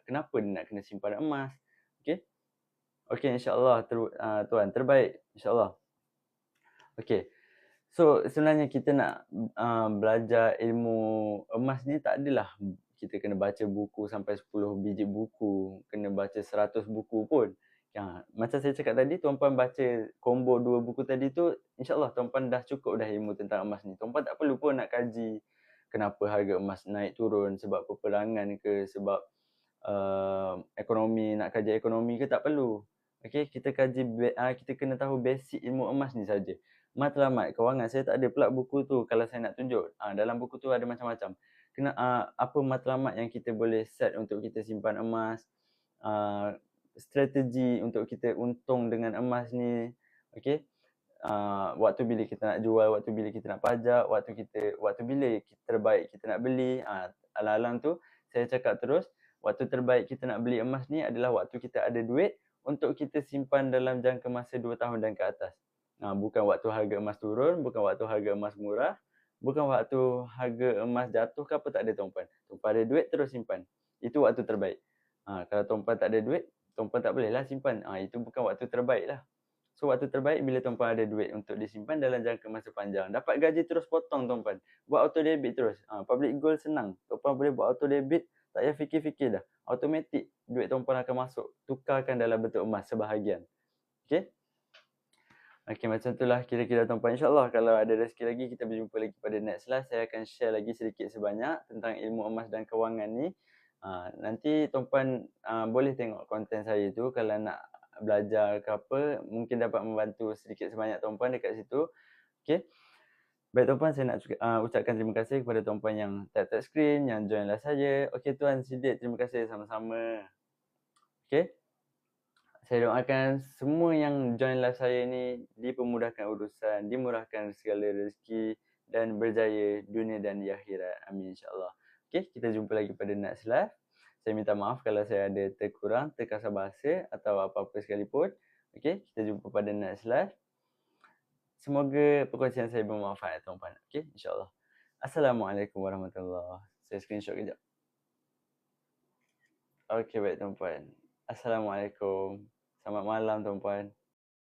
kenapa dia nak kena simpan emas. Okey? Okey, insya-Allah Tuan terbaik, insya-Allah. Okey. So, sebenarnya kita nak belajar ilmu emas ni tak adalah kita kena baca buku sampai 10 biji buku, kena baca 100 buku pun. Macam saya cakap tadi, tuan-puan baca combo 2 buku tadi tu, insya-Allah tuan-puan dah cukup dah ilmu tentang emas ni. Tuan-puan tak perlu pun nak kaji kenapa harga emas naik turun, sebab peperangan ke, sebab ekonomi, nak kaji ekonomi ke, tak perlu. Okey, kita kena tahu basic ilmu emas ni saja. Matlamat kewangan saya tak ada pula buku tu kalau saya nak tunjuk. Dalam buku tu ada macam-macam. Apa matlamat yang kita boleh set untuk kita simpan emas, strategi untuk kita untung dengan emas ni. Okey. Waktu bila kita nak jual, waktu bila kita nak pajak, waktu bila terbaik kita nak beli. Alang-alang tu saya cakap terus, waktu terbaik kita nak beli emas ni adalah waktu kita ada duit untuk kita simpan dalam jangka masa 2 tahun dan ke atas. Bukan waktu harga emas turun, bukan waktu harga emas murah, bukan waktu harga emas jatuh ke apa, tak ada tuan-puan. Tuan-puan ada duit, terus simpan. Itu waktu terbaik. Kalau tuan-puan tak ada duit, tuan-puan tak bolehlah simpan. Itu bukan waktu terbaik lah. So, waktu terbaik bila tuan-puan ada duit untuk disimpan dalam jangka masa panjang. Dapat gaji terus potong tuan-puan. Buat auto debit terus. Public goal senang. Tuan-puan boleh buat auto debit, tak payah fikir-fikir dah. Automatik duit tuan-puan akan masuk. Tukarkan dalam bentuk emas sebahagian. Okey? Okey, macam itulah kira-kira tuan-puan. InsyaAllah kalau ada rezeki lagi, kita berjumpa lagi pada next live. Saya akan share lagi sedikit sebanyak tentang ilmu emas dan kewangan ni. Nanti tuan-puan boleh tengok konten saya tu kalau nak belajar ke apa. Mungkin dapat membantu sedikit sebanyak tuan-puan dekat situ. Okey. Baik tuan-puan, saya nak ucapkan terima kasih kepada tuan-puan yang tap screen, yang join live saya. Okey Tuan Siddiq, terima kasih sama-sama. Okey. Saya doakan semua yang join live saya ni dipermudahkan urusan, dimurahkan segala rezeki dan berjaya dunia dan di akhirat. Amin insya-Allah. Okey, kita jumpa lagi pada next live. Saya minta maaf kalau saya ada terkurang, terkasar bahasa atau apa-apa sekalipun. Okey, kita jumpa pada next live. Semoga perkongsian saya bermanfaat tuan-puan. Okey, insya-Allah. Assalamualaikum warahmatullahi. Saya screenshot kejap. Okey, baik tuan-puan. Assalamualaikum. Selamat malam tuan-puan.